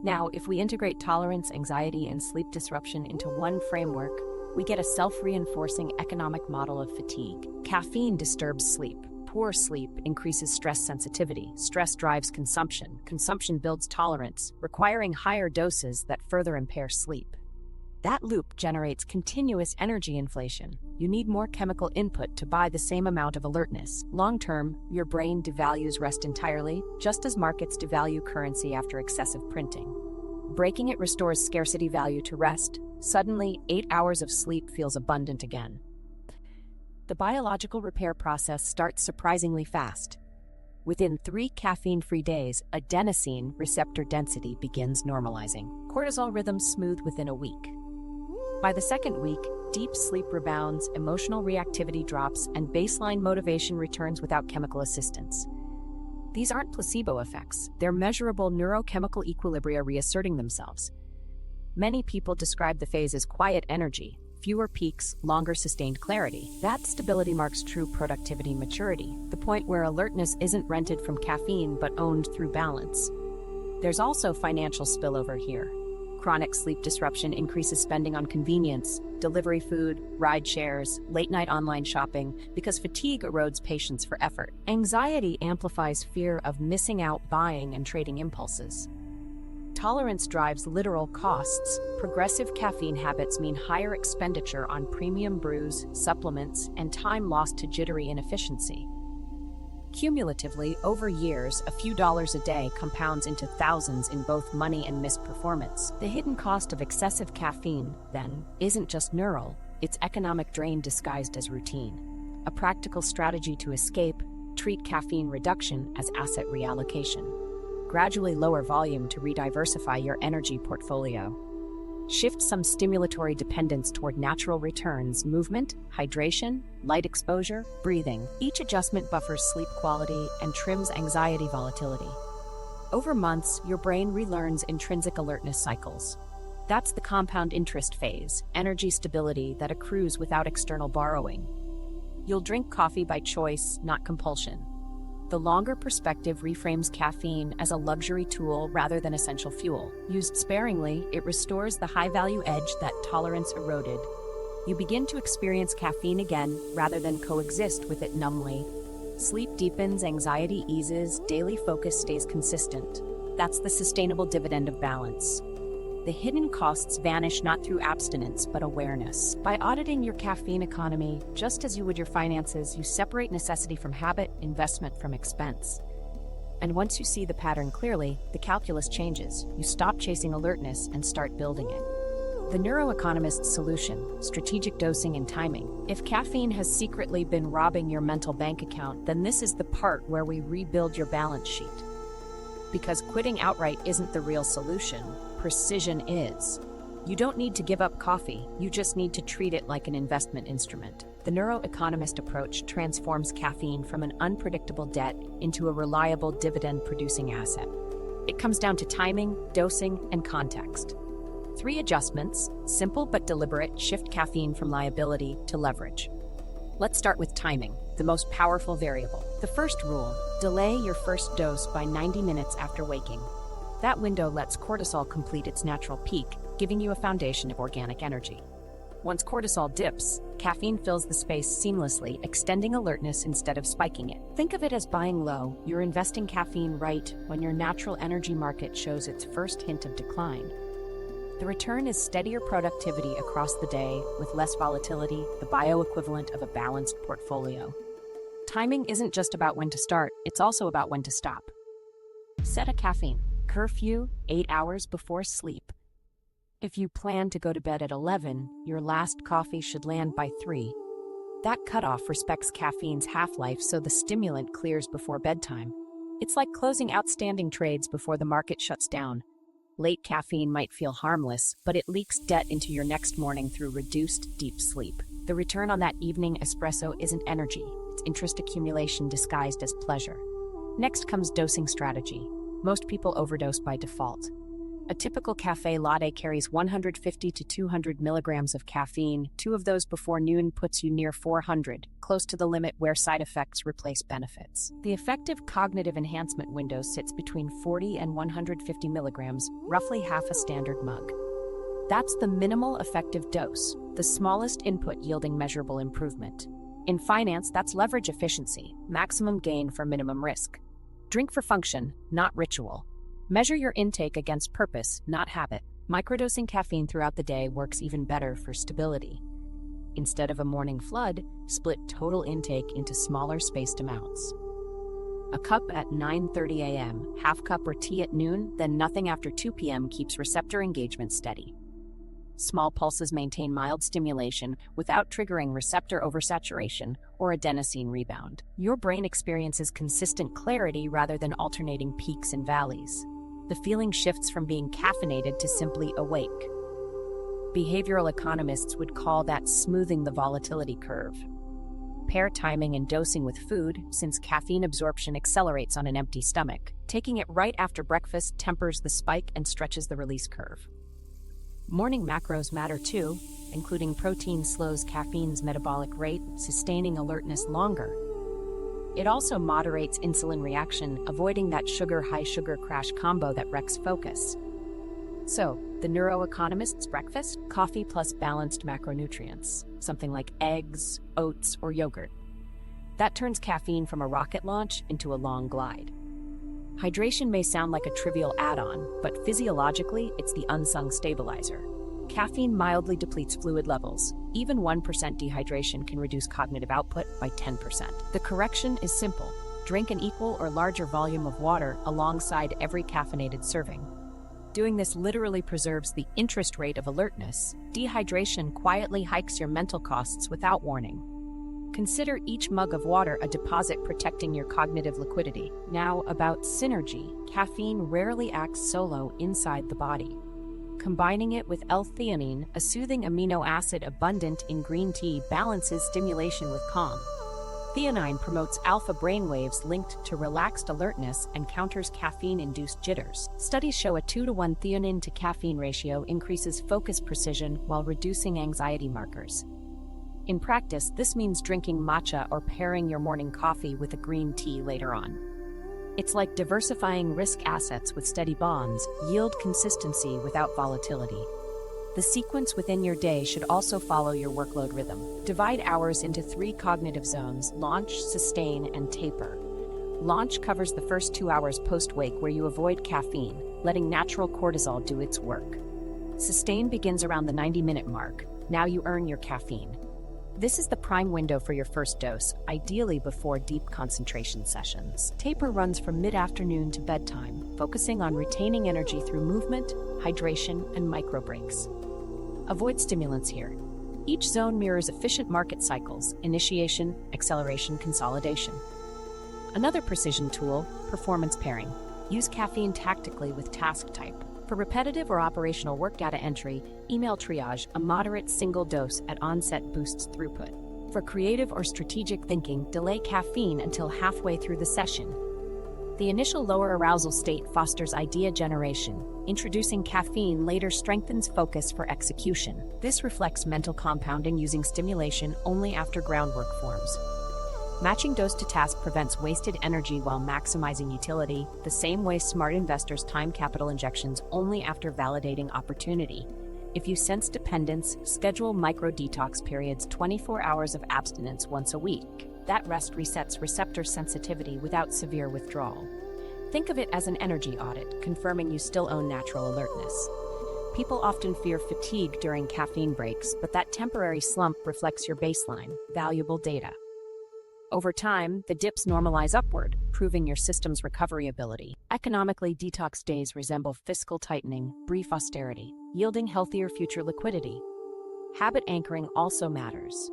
Now, if we integrate tolerance, anxiety, and sleep disruption into one framework, we get a self-reinforcing economic model of fatigue. Caffeine disturbs sleep. Poor sleep increases stress sensitivity. Stress drives consumption. Consumption builds tolerance, requiring higher doses that further impair sleep. That loop generates continuous energy inflation. You need more chemical input to buy the same amount of alertness. Long-term, your brain devalues rest entirely, just as markets devalue currency after excessive printing. Breaking it restores scarcity value to rest. Suddenly, 8 hours of sleep feels abundant again. The biological repair process starts surprisingly fast. Within 3 caffeine-free days, adenosine receptor density begins normalizing. Cortisol rhythms smooth within a week. By the second week, deep sleep rebounds, emotional reactivity drops, and baseline motivation returns without chemical assistance. These aren't placebo effects, they're measurable neurochemical equilibria reasserting themselves. Many people describe the phase as quiet energy, fewer peaks, longer sustained clarity. That stability marks true productivity maturity, the point where alertness isn't rented from caffeine but owned through balance. There's also financial spillover here. Chronic sleep disruption increases spending on convenience, delivery food, ride shares, late-night online shopping, because fatigue erodes patience for effort. Anxiety amplifies fear of missing out buying and trading impulses. Tolerance drives literal costs. Progressive caffeine habits mean higher expenditure on premium brews, supplements, and time lost to jittery inefficiency. Cumulatively, over years, a few dollars a day compounds into thousands in both money and missed performance. The hidden cost of excessive caffeine, then, isn't just neural, it's economic drain disguised as routine. A practical strategy to escape: treat caffeine reduction as asset reallocation. Gradually lower volume to rediversify your energy portfolio. Shift some stimulatory dependence toward natural returns: movement, hydration, light exposure, breathing. Each adjustment buffers sleep quality and trims anxiety volatility. Over months, your brain relearns intrinsic alertness cycles. That's the compound interest phase, energy stability that accrues without external borrowing. You'll drink coffee by choice, not compulsion. The longer perspective reframes caffeine as a luxury tool rather than essential fuel. Used sparingly, it restores the high-value edge that tolerance eroded. You begin to experience caffeine again rather than coexist with it numbly. Sleep deepens, anxiety eases, daily focus stays consistent. That's the sustainable dividend of balance. The hidden costs vanish not through abstinence, but awareness. By auditing your caffeine economy, just as you would your finances, you separate necessity from habit, investment from expense. And once you see the pattern clearly, the calculus changes. You stop chasing alertness and start building it. The Neuro-Economist's solution: strategic dosing and timing. If caffeine has secretly been robbing your mental bank account, then this is the part where we rebuild your balance sheet. Because quitting outright isn't the real solution. Precision is. You don't need to give up coffee, you just need to treat it like an investment instrument. The Neuro-Economist approach transforms caffeine from an unpredictable debt into a reliable dividend-producing asset. It comes down to timing, dosing, and context. 3 adjustments, simple but deliberate, shift caffeine from liability to leverage. Let's start with timing, the most powerful variable. The first rule: delay your first dose by 90 minutes after waking. That window lets cortisol complete its natural peak, giving you a foundation of organic energy. Once cortisol dips, caffeine fills the space seamlessly, extending alertness instead of spiking it. Think of it as buying low. You're investing caffeine right when your natural energy market shows its first hint of decline. The return is steadier productivity across the day with less volatility, the bioequivalent of a balanced portfolio. Timing isn't just about when to start, it's also about when to stop. Set a caffeine curfew 8 hours before sleep. If you plan to go to bed at 11, your last coffee should land by 3. That cutoff respects caffeine's half-life so the stimulant clears before bedtime. It's like closing outstanding trades before the market shuts down. Late caffeine might feel harmless, but it leaks debt into your next morning through reduced deep sleep. The return on that evening espresso isn't energy, it's interest accumulation disguised as pleasure. Next comes dosing strategy. Most people overdose by default. A typical cafe latte carries 150 to 200 milligrams of caffeine. 2 of those before noon puts you near 400, close to the limit where side effects replace benefits. The effective cognitive enhancement window sits between 40 and 150 milligrams, roughly half a standard mug. That's the minimal effective dose, the smallest input yielding measurable improvement. In finance, that's leverage efficiency, maximum gain for minimum risk. Drink for function, not ritual. Measure your intake against purpose, not habit. Microdosing caffeine throughout the day works even better for stability. Instead of a morning flood, split total intake into smaller spaced amounts. A cup at 9:30 a.m., half cup or tea at noon, then nothing after 2 p.m. keeps receptor engagement steady. Small pulses maintain mild stimulation without triggering receptor oversaturation or adenosine rebound. Your brain experiences consistent clarity rather than alternating peaks and valleys. The feeling shifts from being caffeinated to simply awake. Behavioral economists would call that smoothing the volatility curve. Pair timing and dosing with food, since caffeine absorption accelerates on an empty stomach. Taking it right after breakfast tempers the spike and stretches the release curve. Morning macros matter too. Including protein slows caffeine's metabolic rate, sustaining alertness longer. It also moderates insulin reaction, avoiding that sugar-high sugar crash combo that wrecks focus. So, the Neuro-Economist's breakfast? Coffee plus balanced macronutrients, something like eggs, oats, or yogurt. That turns caffeine from a rocket launch into a long glide. Hydration may sound like a trivial add-on, but physiologically, it's the unsung stabilizer. Caffeine mildly depletes fluid levels. Even 1% dehydration can reduce cognitive output by 10%. The correction is simple. Drink an equal or larger volume of water alongside every caffeinated serving. Doing this literally preserves the interest rate of alertness. Dehydration quietly hikes your mental costs without warning. Consider each mug of water a deposit protecting your cognitive liquidity. Now, about synergy. Caffeine rarely acts solo inside the body. Combining it with L-theanine, a soothing amino acid abundant in green tea, balances stimulation with calm. Theanine promotes alpha brainwaves linked to relaxed alertness and counters caffeine-induced jitters. Studies show a 2-to-1 theanine to caffeine ratio increases focus precision while reducing anxiety markers. In practice, this means drinking matcha or pairing your morning coffee with a green tea later on. It's like diversifying risk assets with steady bonds, yield consistency without volatility. The sequence within your day should also follow your workload rhythm. Divide hours into 3 cognitive zones: launch, sustain, and taper. Launch covers the first 2 hours post-wake where you avoid caffeine, letting natural cortisol do its work. Sustain begins around the 90-minute mark. Now you earn your caffeine. This is the prime window for your first dose, ideally before deep concentration sessions. Taper runs from mid-afternoon to bedtime, focusing on retaining energy through movement, hydration, and micro breaks. Avoid stimulants here. Each zone mirrors efficient market cycles: initiation, acceleration, consolidation. Another precision tool, performance pairing. Use caffeine tactically with task type. For repetitive or operational work data entry, email triage, a moderate single dose at onset boosts throughput. For creative or strategic thinking, delay caffeine until halfway through the session. The initial lower arousal state fosters idea generation. Introducing caffeine later strengthens focus for execution. This reflects mental compounding using stimulation only after groundwork forms. Matching dose to task prevents wasted energy while maximizing utility, the same way smart investors time capital injections only after validating opportunity. If you sense dependence, schedule micro-detox periods, 24 hours of abstinence once a week. That rest resets receptor sensitivity without severe withdrawal. Think of it as an energy audit, confirming you still own natural alertness. People often fear fatigue during caffeine breaks, but that temporary slump reflects your baseline, valuable data. Over time, the dips normalize upward, proving your system's recovery ability. Economically, detox days resemble fiscal tightening, brief austerity, yielding healthier future liquidity. Habit anchoring also matters.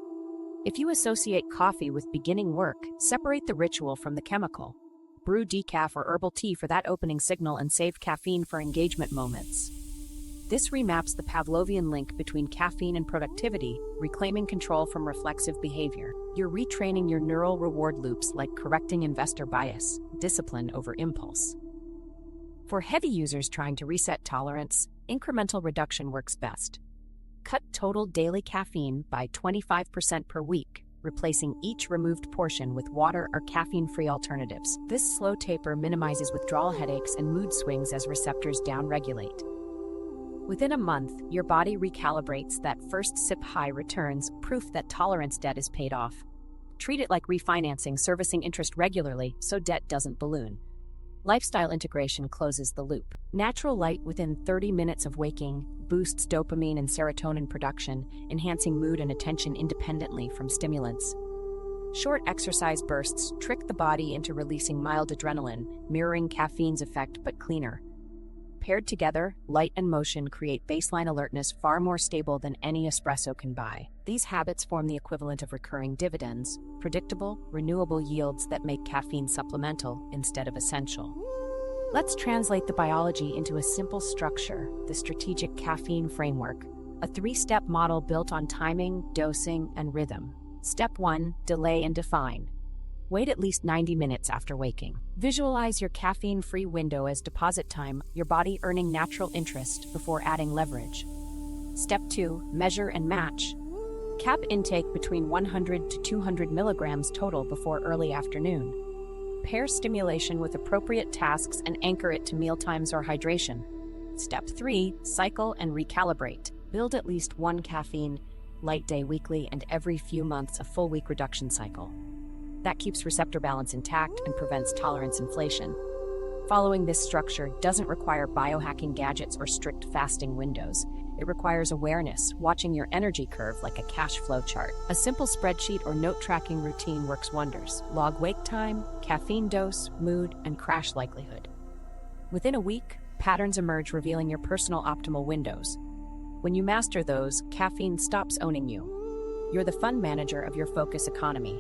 If you associate coffee with beginning work, separate the ritual from the chemical. Brew decaf or herbal tea for that opening signal and save caffeine for engagement moments. This remaps the Pavlovian link between caffeine and productivity, reclaiming control from reflexive behavior. You're retraining your neural reward loops like correcting investor bias, discipline over impulse. For heavy users trying to reset tolerance, incremental reduction works best. Cut total daily caffeine by 25% per week, replacing each removed portion with water or caffeine-free alternatives. This slow taper minimizes withdrawal headaches and mood swings as receptors downregulate. Within a month, your body recalibrates. That first sip high returns, proof that tolerance debt is paid off. Treat it like refinancing, servicing interest regularly so debt doesn't balloon. Lifestyle integration closes the loop. Natural light within 30 minutes of waking boosts dopamine and serotonin production, enhancing mood and attention independently from stimulants. Short exercise bursts trick the body into releasing mild adrenaline, mirroring caffeine's effect but cleaner. Paired together, light and motion create baseline alertness far more stable than any espresso can buy. These habits form the equivalent of recurring dividends, predictable, renewable yields that make caffeine supplemental instead of essential. Let's translate the biology into a simple structure, the strategic caffeine framework, a three-step model built on timing, dosing, and rhythm. Step 1, delay and define. Wait at least 90 minutes after waking. Visualize your caffeine-free window as deposit time, your body earning natural interest before adding leverage. Step 2, measure and match. Cap intake between 100 to 200 milligrams total before early afternoon. Pair stimulation with appropriate tasks and anchor it to mealtimes or hydration. Step 3, cycle and recalibrate. Build at least one caffeine light day weekly and every few months a full week reduction cycle. That keeps receptor balance intact and prevents tolerance inflation. Following this structure doesn't require biohacking gadgets or strict fasting windows. It requires awareness, watching your energy curve like a cash flow chart. A simple spreadsheet or note tracking routine works wonders. Log wake time, caffeine dose, mood, and crash likelihood. Within a week, patterns emerge revealing your personal optimal windows. When you master those, caffeine stops owning you. You're the fund manager of your focus economy.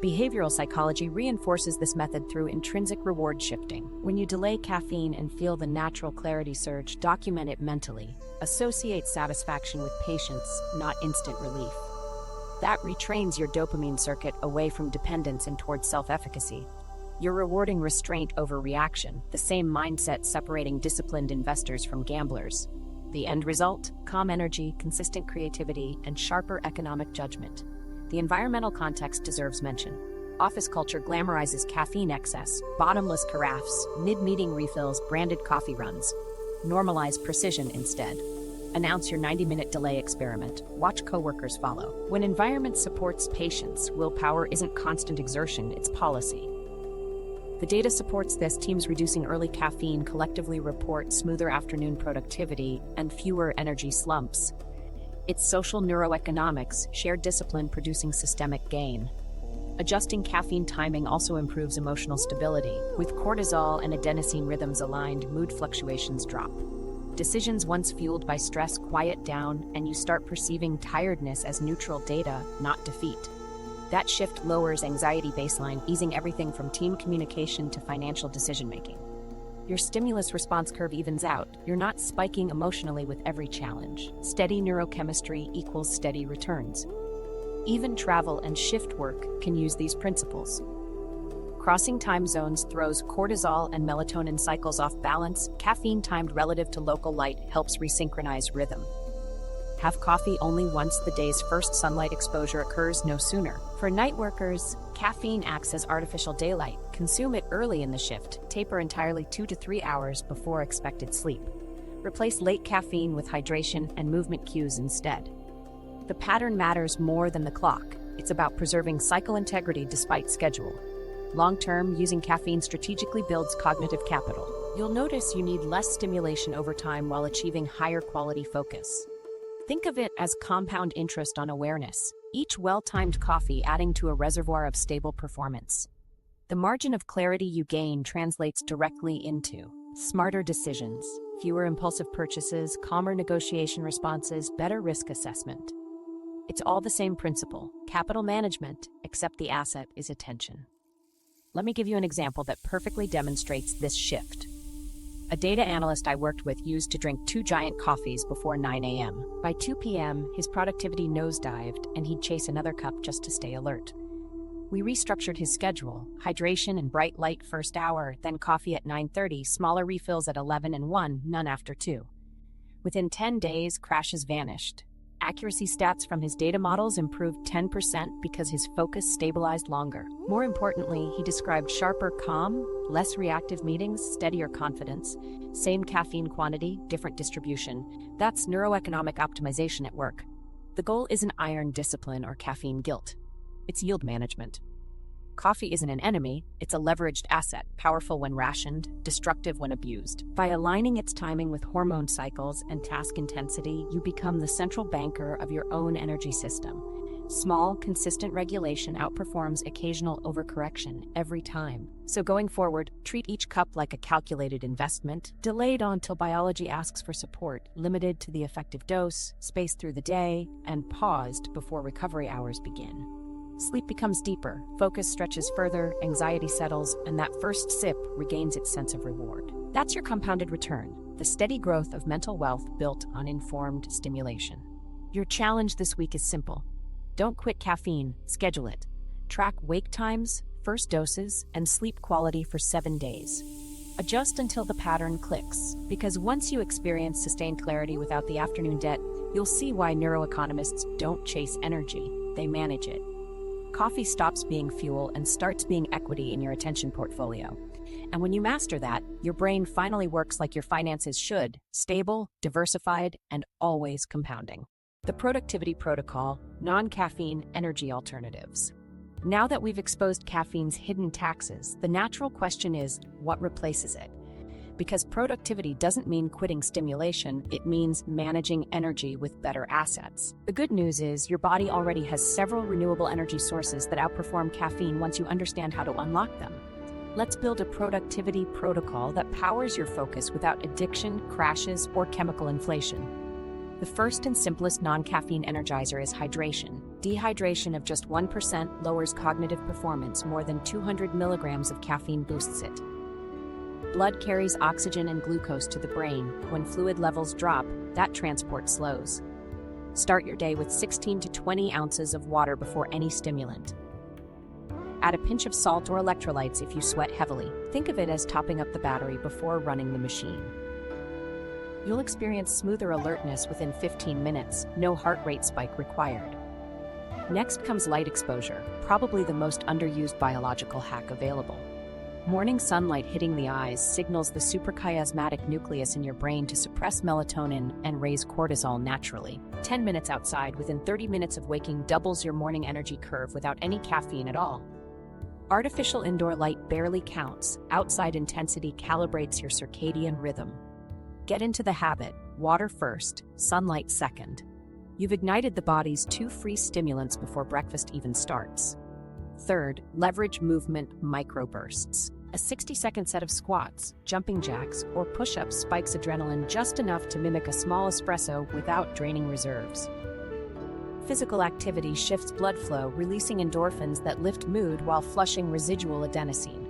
Behavioral psychology reinforces this method through intrinsic reward shifting. When you delay caffeine and feel the natural clarity surge, document it mentally. Associate satisfaction with patience, not instant relief. That retrains your dopamine circuit away from dependence and towards self-efficacy. You're rewarding restraint over reaction, the same mindset separating disciplined investors from gamblers. The end result? Calm energy, consistent creativity, and sharper economic judgment. The environmental context deserves mention. Office culture glamorizes caffeine excess, bottomless carafes, mid-meeting refills, branded coffee runs. Normalize precision instead. Announce your 90-minute delay experiment. Watch coworkers follow. When environment supports patience, willpower isn't constant exertion, it's policy. The data supports this. Teams reducing early caffeine collectively report smoother afternoon productivity and fewer energy slumps. It's social neuroeconomics, shared discipline producing systemic gain. Adjusting caffeine timing also improves emotional stability. With cortisol and adenosine rhythms aligned, mood fluctuations drop. Decisions once fueled by stress quiet down, and you start perceiving tiredness as neutral data, not defeat. That shift lowers anxiety baseline, easing everything from team communication to financial decision-making. Your stimulus response curve evens out. You're not spiking emotionally with every challenge. Steady neurochemistry equals steady returns. Even travel and shift work can use these principles. Crossing time zones throws cortisol and melatonin cycles off balance. Caffeine timed relative to local light helps resynchronize rhythm. Have coffee only once the day's first sunlight exposure occurs, no sooner. For night workers, caffeine acts as artificial daylight. Consume it early in the shift. Taper entirely 2 to 3 hours before expected sleep. Replace late caffeine with hydration and movement cues instead. The pattern matters more than the clock. It's about preserving cycle integrity despite schedule. Long-term, using caffeine strategically builds cognitive capital. You'll notice you need less stimulation over time while achieving higher quality focus. Think of it as compound interest on awareness, each well-timed coffee adding to a reservoir of stable performance. The margin of clarity you gain translates directly into smarter decisions, fewer impulsive purchases, calmer negotiation responses, better risk assessment. It's all the same principle, capital management, except the asset is attention. Let me give you an example that perfectly demonstrates this shift. A data analyst I worked with used to drink 2 giant coffees before 9 a.m. By 2 p.m., his productivity nosedived, and he'd chase another cup just to stay alert. We restructured his schedule: hydration and bright light first hour, then coffee at 9:30, smaller refills at 11 and 1, none after 2. Within 10 days, crashes vanished. Accuracy stats from his data models improved 10% because his focus stabilized longer. More importantly, he described sharper calm, less reactive meetings, steadier confidence, same caffeine quantity, different distribution. That's neuroeconomic optimization at work. The goal isn't iron discipline or caffeine guilt. It's yield management. Coffee isn't an enemy, it's a leveraged asset, powerful when rationed, destructive when abused. By aligning its timing with hormone cycles and task intensity, you become the central banker of your own energy system. Small, consistent regulation outperforms occasional overcorrection every time. So going forward, treat each cup like a calculated investment, delayed until biology asks for support, limited to the effective dose, spaced through the day, and paused before recovery hours begin. Sleep becomes deeper, focus stretches further, anxiety settles, and that first sip regains its sense of reward. That's your compounded return, the steady growth of mental wealth built on informed stimulation. Your challenge this week is simple. Don't quit caffeine, schedule it. Track wake times, first doses, and sleep quality for 7 days. Adjust until the pattern clicks, because once you experience sustained clarity without the afternoon debt, you'll see why neuroeconomists don't chase energy, they manage it. Coffee stops being fuel and starts being equity in your attention portfolio. And when you master that, your brain finally works like your finances should: stable, diversified, and always compounding. The Productivity Protocol: non-caffeine energy alternatives. Now that we've exposed caffeine's hidden taxes, the natural question is, what replaces it? Because productivity doesn't mean quitting stimulation, it means managing energy with better assets. The good news is your body already has several renewable energy sources that outperform caffeine once you understand how to unlock them. Let's build a productivity protocol that powers your focus without addiction, crashes, or chemical inflation. The first and simplest non-caffeine energizer is hydration. Dehydration of just 1% lowers cognitive performance. More than 200 milligrams of caffeine boosts it. Blood carries oxygen and glucose to the brain. When fluid levels drop, that transport slows. Start your day with 16 to 20 ounces of water before any stimulant. Add a pinch of salt or electrolytes if you sweat heavily. Think of it as topping up the battery before running the machine. You'll experience smoother alertness within 15 minutes, no heart rate spike required. Next comes light exposure, probably the most underused biological hack available. Morning sunlight hitting the eyes signals the suprachiasmatic nucleus in your brain to suppress melatonin and raise cortisol naturally. 10 minutes outside within 30 minutes of waking doubles your morning energy curve without any caffeine at all. Artificial indoor light barely counts. Outside intensity calibrates your circadian rhythm. Get into the habit. Water first, sunlight second. You've ignited the body's 2 free stimulants before breakfast even starts. Third, leverage movement microbursts. A 60-second set of squats, jumping jacks, or push-ups spikes adrenaline just enough to mimic a small espresso without draining reserves. Physical activity shifts blood flow, releasing endorphins that lift mood while flushing residual adenosine.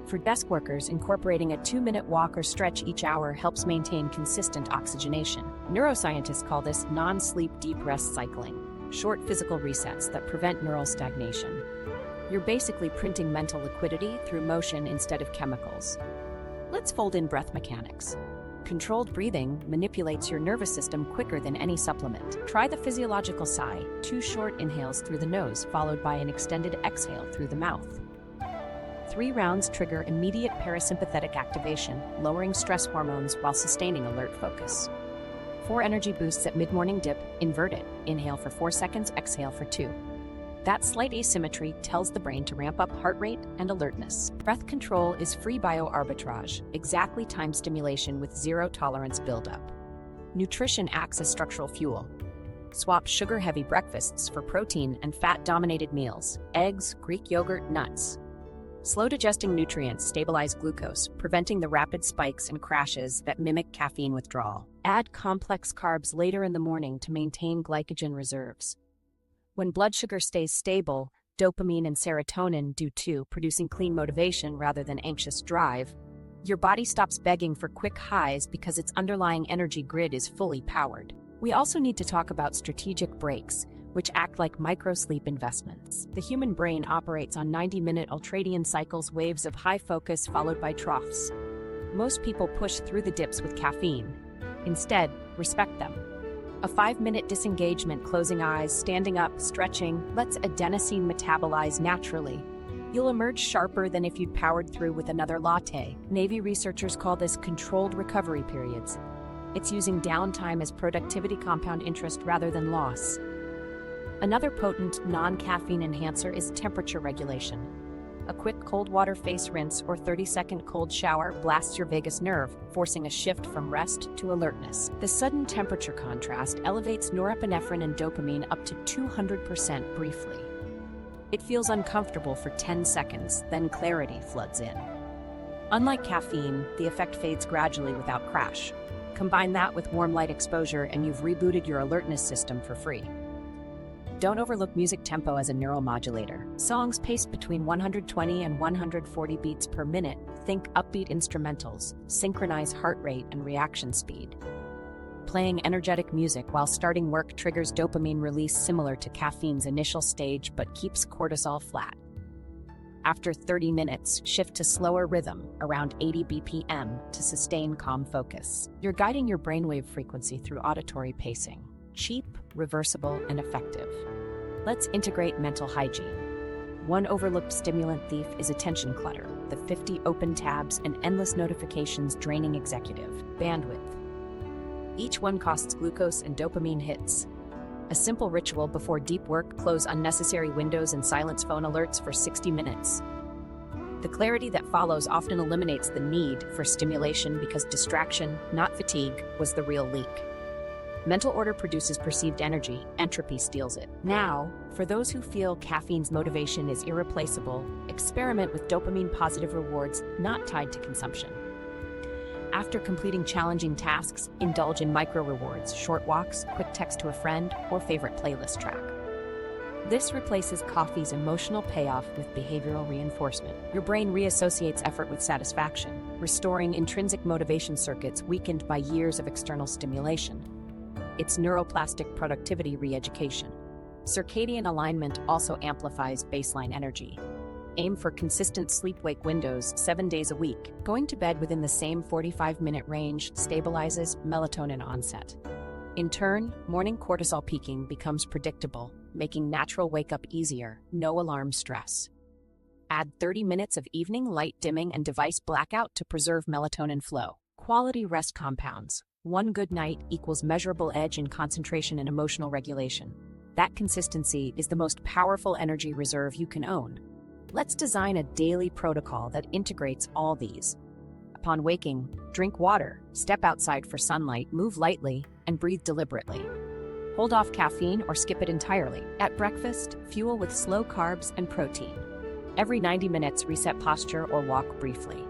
For desk workers, incorporating a 2-minute walk or stretch each hour helps maintain consistent oxygenation. Neuroscientists call this non-sleep deep rest cycling, short physical resets that prevent neural stagnation. You're basically printing mental liquidity through motion instead of chemicals. Let's fold in breath mechanics. Controlled breathing manipulates your nervous system quicker than any supplement. Try the physiological sigh, 2 short inhales through the nose followed by an extended exhale through the mouth. 3 rounds trigger immediate parasympathetic activation, lowering stress hormones while sustaining alert focus. 4 energy boosts at mid-morning dip, invert it. Inhale for 4 seconds, exhale for 2. That slight asymmetry tells the brain to ramp up heart rate and alertness. Breath control is free bioarbitrage, exactly timed stimulation with zero tolerance buildup. Nutrition acts as structural fuel. Swap sugar-heavy breakfasts for protein and fat-dominated meals, eggs, Greek yogurt, nuts. Slow-digesting nutrients stabilize glucose, preventing the rapid spikes and crashes that mimic caffeine withdrawal. Add complex carbs later in the morning to maintain glycogen reserves. When blood sugar stays stable, dopamine and serotonin do too, producing clean motivation rather than anxious drive. Your body stops begging for quick highs because its underlying energy grid is fully powered. We also need to talk about strategic breaks, which act like micro-sleep investments. The human brain operates on 90-minute ultradian cycles, waves of high focus followed by troughs. Most people push through the dips with caffeine. Instead, respect them. A 5-minute disengagement, closing eyes, standing up, stretching, lets adenosine metabolize naturally. You'll emerge sharper than if you'd powered through with another latte. Navy researchers call this controlled recovery periods. It's using downtime as productivity compound interest rather than loss. Another potent non-caffeine enhancer is temperature regulation. A quick cold water face rinse or 30-second cold shower blasts your vagus nerve, forcing a shift from rest to alertness. The sudden temperature contrast elevates norepinephrine and dopamine up to 200% briefly. It feels uncomfortable for 10 seconds, then clarity floods in. Unlike caffeine, the effect fades gradually without crash. Combine that with warm light exposure and you've rebooted your alertness system for free. Don't overlook music tempo as a neuromodulator. Songs paced between 120 and 140 beats per minute. Think upbeat instrumentals, synchronize heart rate and reaction speed. Playing energetic music while starting work triggers dopamine release similar to caffeine's initial stage but keeps cortisol flat. After 30 minutes, shift to slower rhythm, around 80 BPM, to sustain calm focus. You're guiding your brainwave frequency through auditory pacing. Cheap, reversible, and effective. Let's integrate mental hygiene. One overlooked stimulant thief is attention clutter, the 50 open tabs and endless notifications draining executive bandwidth. Each one costs glucose and dopamine hits. A simple ritual before deep work: close unnecessary windows and silence phone alerts for 60 minutes. The clarity that follows often eliminates the need for stimulation because distraction, not fatigue, was the real leak. Mental order produces perceived energy, entropy steals it. Now, for those who feel caffeine's motivation is irreplaceable, experiment with dopamine-positive rewards not tied to consumption. After completing challenging tasks, indulge in micro-rewards, short walks, quick text to a friend, or favorite playlist track. This replaces coffee's emotional payoff with behavioral reinforcement. Your brain reassociates effort with satisfaction, restoring intrinsic motivation circuits weakened by years of external stimulation. It's neuroplastic productivity re-education. Circadian alignment also amplifies baseline energy. Aim for consistent sleep-wake windows 7 days a week. Going to bed within the same 45-minute range stabilizes melatonin onset. In turn, morning cortisol peaking becomes predictable, making natural wake-up easier, no alarm stress. Add 30 minutes of evening light dimming and device blackout to preserve melatonin flow. Quality rest compounds. One good night equals measurable edge in concentration and emotional regulation. That consistency is the most powerful energy reserve you can own. Let's design a daily protocol that integrates all these. Upon waking, drink water, step outside for sunlight, move lightly, and breathe deliberately. Hold off caffeine or skip it entirely. At breakfast, fuel with slow carbs and protein. Every 90 minutes, reset posture or walk briefly.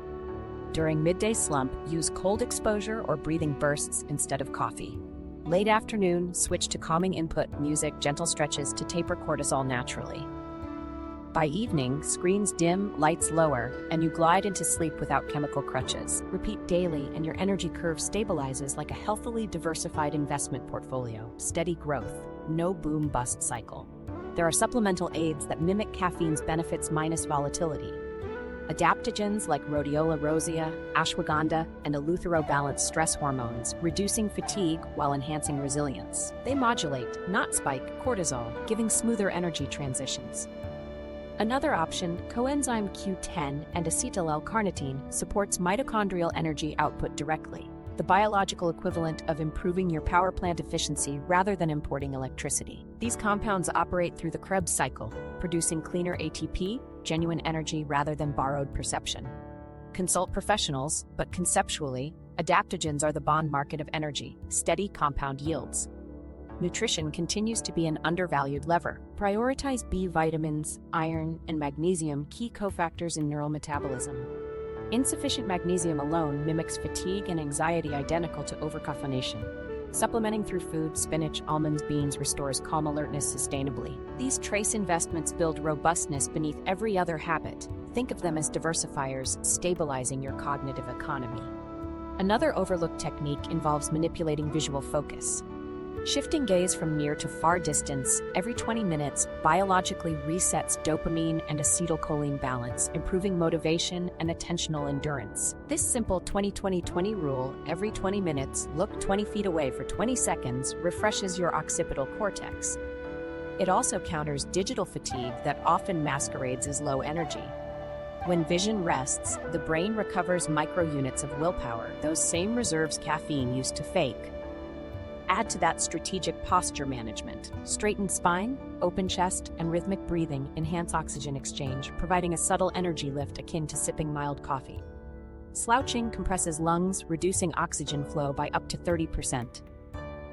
During midday slump, use cold exposure or breathing bursts instead of coffee. Late afternoon, switch to calming input, music, gentle stretches to taper cortisol naturally. By evening, screens dim, lights lower, and you glide into sleep without chemical crutches. Repeat daily and your energy curve stabilizes like a healthily diversified investment portfolio. Steady growth, no boom-bust cycle. There are supplemental aids that mimic caffeine's benefits minus volatility. Adaptogens like rhodiola rosea, ashwagandha, and eleuthero balance stress hormones, reducing fatigue while enhancing resilience. They modulate, not spike, cortisol, giving smoother energy transitions. Another option, coenzyme Q10 and acetyl L-carnitine, supports mitochondrial energy output directly, the biological equivalent of improving your power plant efficiency rather than importing electricity. These compounds operate through the Krebs cycle, producing cleaner ATP, genuine energy rather than borrowed perception. Consult professionals, but conceptually, adaptogens are the bond market of energy, steady compound yields. Nutrition continues to be an undervalued lever. Prioritize B vitamins, iron, and magnesium, key cofactors in neural metabolism. Insufficient magnesium alone mimics fatigue and anxiety identical to overcaffeination. Supplementing through food, spinach, almonds, beans restores calm alertness sustainably. These trace investments build robustness beneath every other habit. Think of them as diversifiers, stabilizing your cognitive economy. Another overlooked technique involves manipulating visual focus. Shifting gaze from near to far distance every 20 minutes biologically resets dopamine and acetylcholine balance, improving motivation and attentional endurance. This simple 20-20-20 rule, every 20 minutes, look 20 feet away for 20 seconds, refreshes your occipital cortex. It also counters digital fatigue that often masquerades as low energy. When vision rests, the brain recovers microunits of willpower, those same reserves caffeine used to fake. Add to that strategic posture management. Straightened spine, open chest, and rhythmic breathing enhance oxygen exchange, providing a subtle energy lift akin to sipping mild coffee. Slouching compresses lungs, reducing oxygen flow by up to 30%.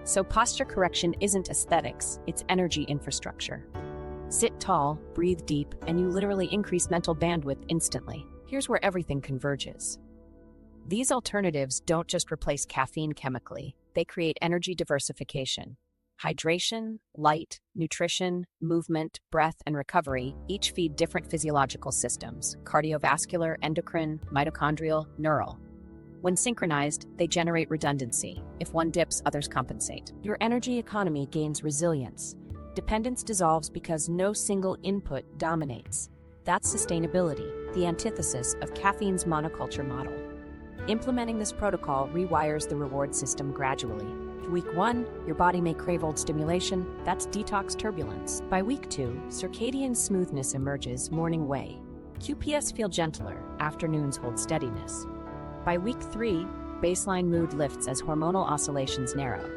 So posture correction isn't aesthetics, it's energy infrastructure. Sit tall, breathe deep, and you literally increase mental bandwidth instantly. Here's where everything converges. These alternatives don't just replace caffeine chemically, they create energy diversification. Hydration, light, nutrition, movement, breath, and recovery each feed different physiological systems: cardiovascular, endocrine, mitochondrial, neural. When synchronized, they generate redundancy. If one dips, others compensate. Your energy economy gains resilience. Dependence dissolves because no single input dominates. That's sustainability, the antithesis of caffeine's monoculture model. Implementing this protocol rewires the reward system gradually. Week 1, your body may crave old stimulation, that's detox turbulence. By week 2, circadian smoothness emerges, morning way. QPS feel gentler, afternoons hold steadiness. By week 3, baseline mood lifts as hormonal oscillations narrow.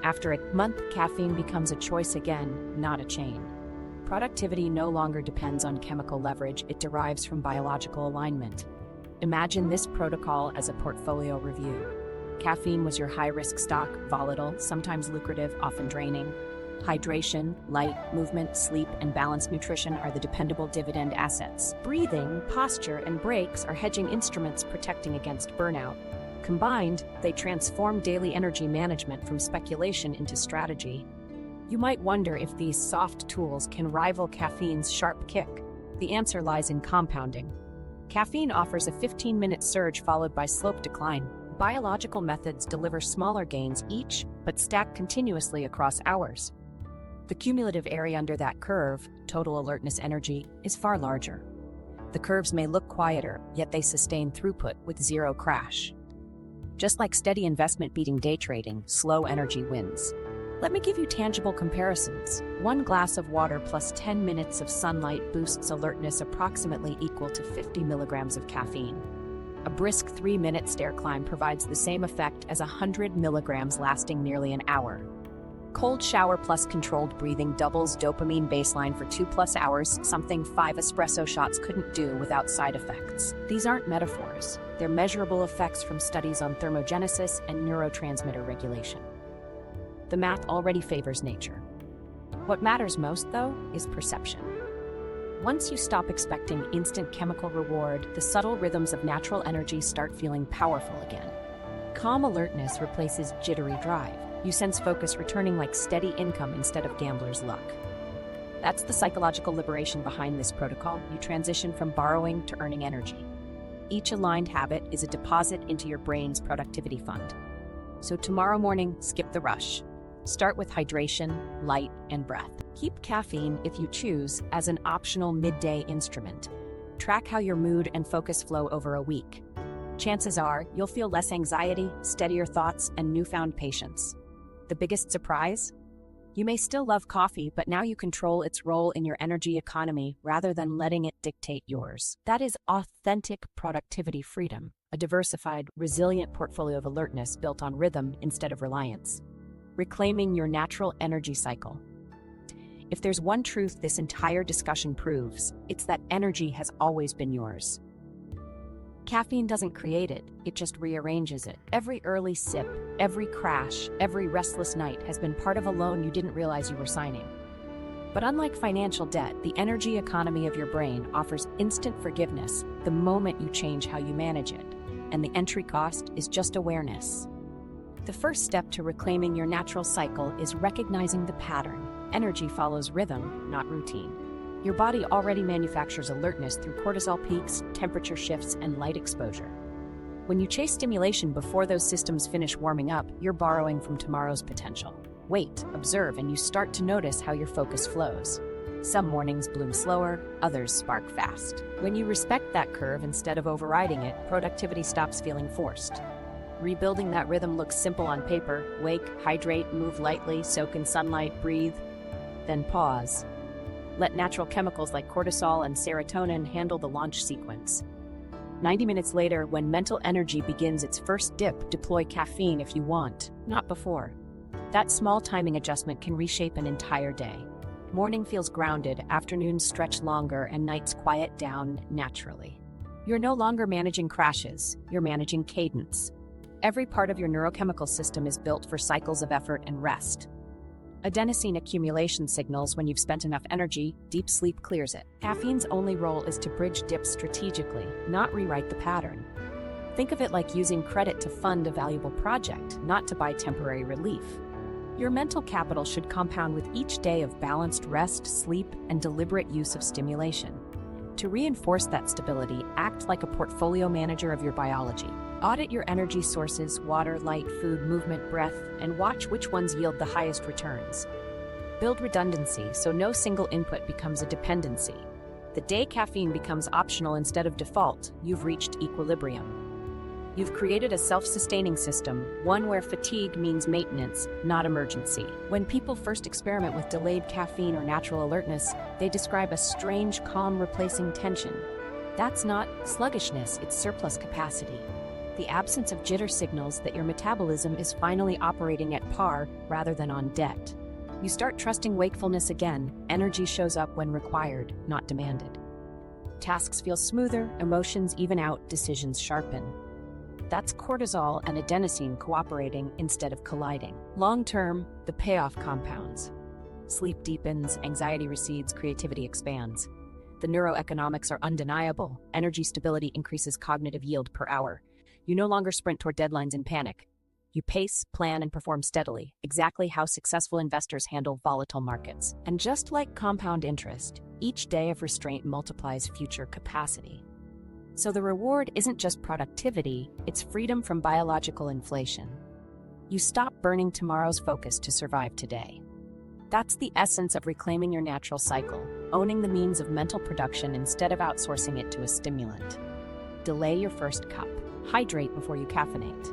After a month, caffeine becomes a choice again, not a chain. Productivity no longer depends on chemical leverage, it derives from biological alignment. Imagine this protocol as a portfolio review. Caffeine was your high-risk stock, volatile, sometimes lucrative, often draining. Hydration, light, movement, sleep, and balanced nutrition are the dependable dividend assets. Breathing, posture, and breaks are hedging instruments protecting against burnout. Combined, they transform daily energy management from speculation into strategy. You might wonder if these soft tools can rival caffeine's sharp kick. The answer lies in compounding. Caffeine offers a 15-minute surge followed by slope decline. Biological methods deliver smaller gains each, but stack continuously across hours. The cumulative area under that curve, total alertness energy, is far larger. The curves may look quieter, yet they sustain throughput with zero crash. Just like steady investment beating day trading, slow energy wins. Let me give you tangible comparisons. 1 glass of water plus 10 minutes of sunlight boosts alertness approximately equal to 50 milligrams of caffeine. A brisk 3-minute stair climb provides the same effect as 100 milligrams lasting nearly an hour. Cold shower plus controlled breathing doubles dopamine baseline for 2+ hours, something 5 espresso shots couldn't do without side effects. These aren't metaphors. They're measurable effects from studies on thermogenesis and neurotransmitter regulation. The math already favors nature. What matters most, though, is perception. Once you stop expecting instant chemical reward, the subtle rhythms of natural energy start feeling powerful again. Calm alertness replaces jittery drive. You sense focus returning like steady income instead of gambler's luck. That's the psychological liberation behind this protocol. You transition from borrowing to earning energy. Each aligned habit is a deposit into your brain's productivity fund. So tomorrow morning, skip the rush. Start with hydration, light, and breath. Keep caffeine, if you choose, as an optional midday instrument. Track how your mood and focus flow over a week. Chances are you'll feel less anxiety, steadier thoughts, and newfound patience. The biggest surprise? You may still love coffee, but now you control its role in your energy economy rather than letting it dictate yours. That is authentic productivity freedom, a diversified, resilient portfolio of alertness built on rhythm instead of reliance. Reclaiming your natural energy cycle. If there's one truth this entire discussion proves, it's that energy has always been yours. Caffeine doesn't create it, it just rearranges it. Every early sip, every crash, every restless night has been part of a loan you didn't realize you were signing. But unlike financial debt, the energy economy of your brain offers instant forgiveness the moment you change how you manage it. And the entry cost is just awareness. The first step to reclaiming your natural cycle is recognizing the pattern. Energy follows rhythm, not routine. Your body already manufactures alertness through cortisol peaks, temperature shifts, and light exposure. When you chase stimulation before those systems finish warming up, you're borrowing from tomorrow's potential. Wait, observe, and you start to notice how your focus flows. Some mornings bloom slower, others spark fast. When you respect that curve instead of overriding it, productivity stops feeling forced. Rebuilding that rhythm looks simple on paper. Wake, hydrate, move lightly, soak in sunlight, breathe, then pause. Let natural chemicals like cortisol and serotonin handle the launch sequence. 90 minutes later, when mental energy begins its first dip, deploy caffeine if you want, not before. That small timing adjustment can reshape an entire day. Morning feels grounded, afternoons stretch longer, and nights quiet down naturally. You're no longer managing crashes, you're managing cadence. Every part of your neurochemical system is built for cycles of effort and rest. Adenosine accumulation signals when you've spent enough energy, deep sleep clears it. Caffeine's only role is to bridge dips strategically, not rewrite the pattern. Think of it like using credit to fund a valuable project, not to buy temporary relief. Your mental capital should compound with each day of balanced rest, sleep, and deliberate use of stimulation. To reinforce that stability, act like a portfolio manager of your biology. Audit your energy sources, water, light, food, movement, breath, and watch which ones yield the highest returns. Build redundancy so no single input becomes a dependency. The day caffeine becomes optional instead of default, you've reached equilibrium. You've created a self-sustaining system, one where fatigue means maintenance, not emergency. When people first experiment with delayed caffeine or natural alertness, they describe a strange calm replacing tension. That's not sluggishness, it's surplus capacity. The absence of jitter signals that your metabolism is finally operating at par rather than on debt. You start trusting wakefulness again, energy shows up when required, not demanded. Tasks feel smoother, emotions even out, decisions sharpen. That's cortisol and adenosine cooperating instead of colliding. Long-term, the payoff compounds. Sleep deepens, anxiety recedes, creativity expands. The neuroeconomics are undeniable. Energy stability increases cognitive yield per hour. You no longer sprint toward deadlines in panic. You pace, plan, and perform steadily, exactly how successful investors handle volatile markets. And just like compound interest, each day of restraint multiplies future capacity. So the reward isn't just productivity, it's freedom from biological inflation. You stop burning tomorrow's focus to survive today. That's the essence of reclaiming your natural cycle, owning the means of mental production instead of outsourcing it to a stimulant. Delay your first cup. Hydrate before you caffeinate.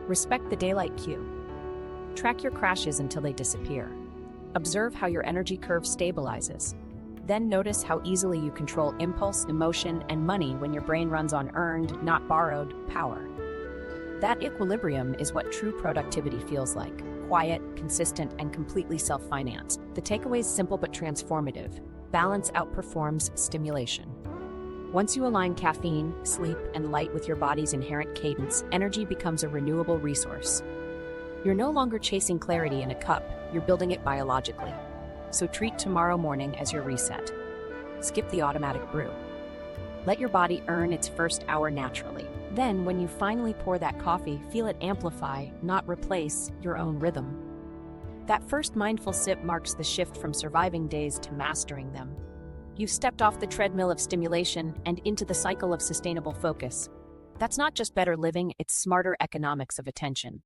Respect the daylight cue. Track your crashes until they disappear. Observe how your energy curve stabilizes. Then notice how easily you control impulse, emotion, and money when your brain runs on earned, not borrowed, power. That equilibrium is what true productivity feels like. Quiet, consistent, and completely self-financed. The takeaway is simple but transformative. Balance outperforms stimulation. Once you align caffeine, sleep, and light with your body's inherent cadence, energy becomes a renewable resource. You're no longer chasing clarity in a cup, you're building it biologically. So treat tomorrow morning as your reset. Skip the automatic brew. Let your body earn its first hour naturally. Then, when you finally pour that coffee, feel it amplify, not replace, your own rhythm. That first mindful sip marks the shift from surviving days to mastering them. You've stepped off the treadmill of stimulation and into the cycle of sustainable focus. That's not just better living, it's smarter economics of attention.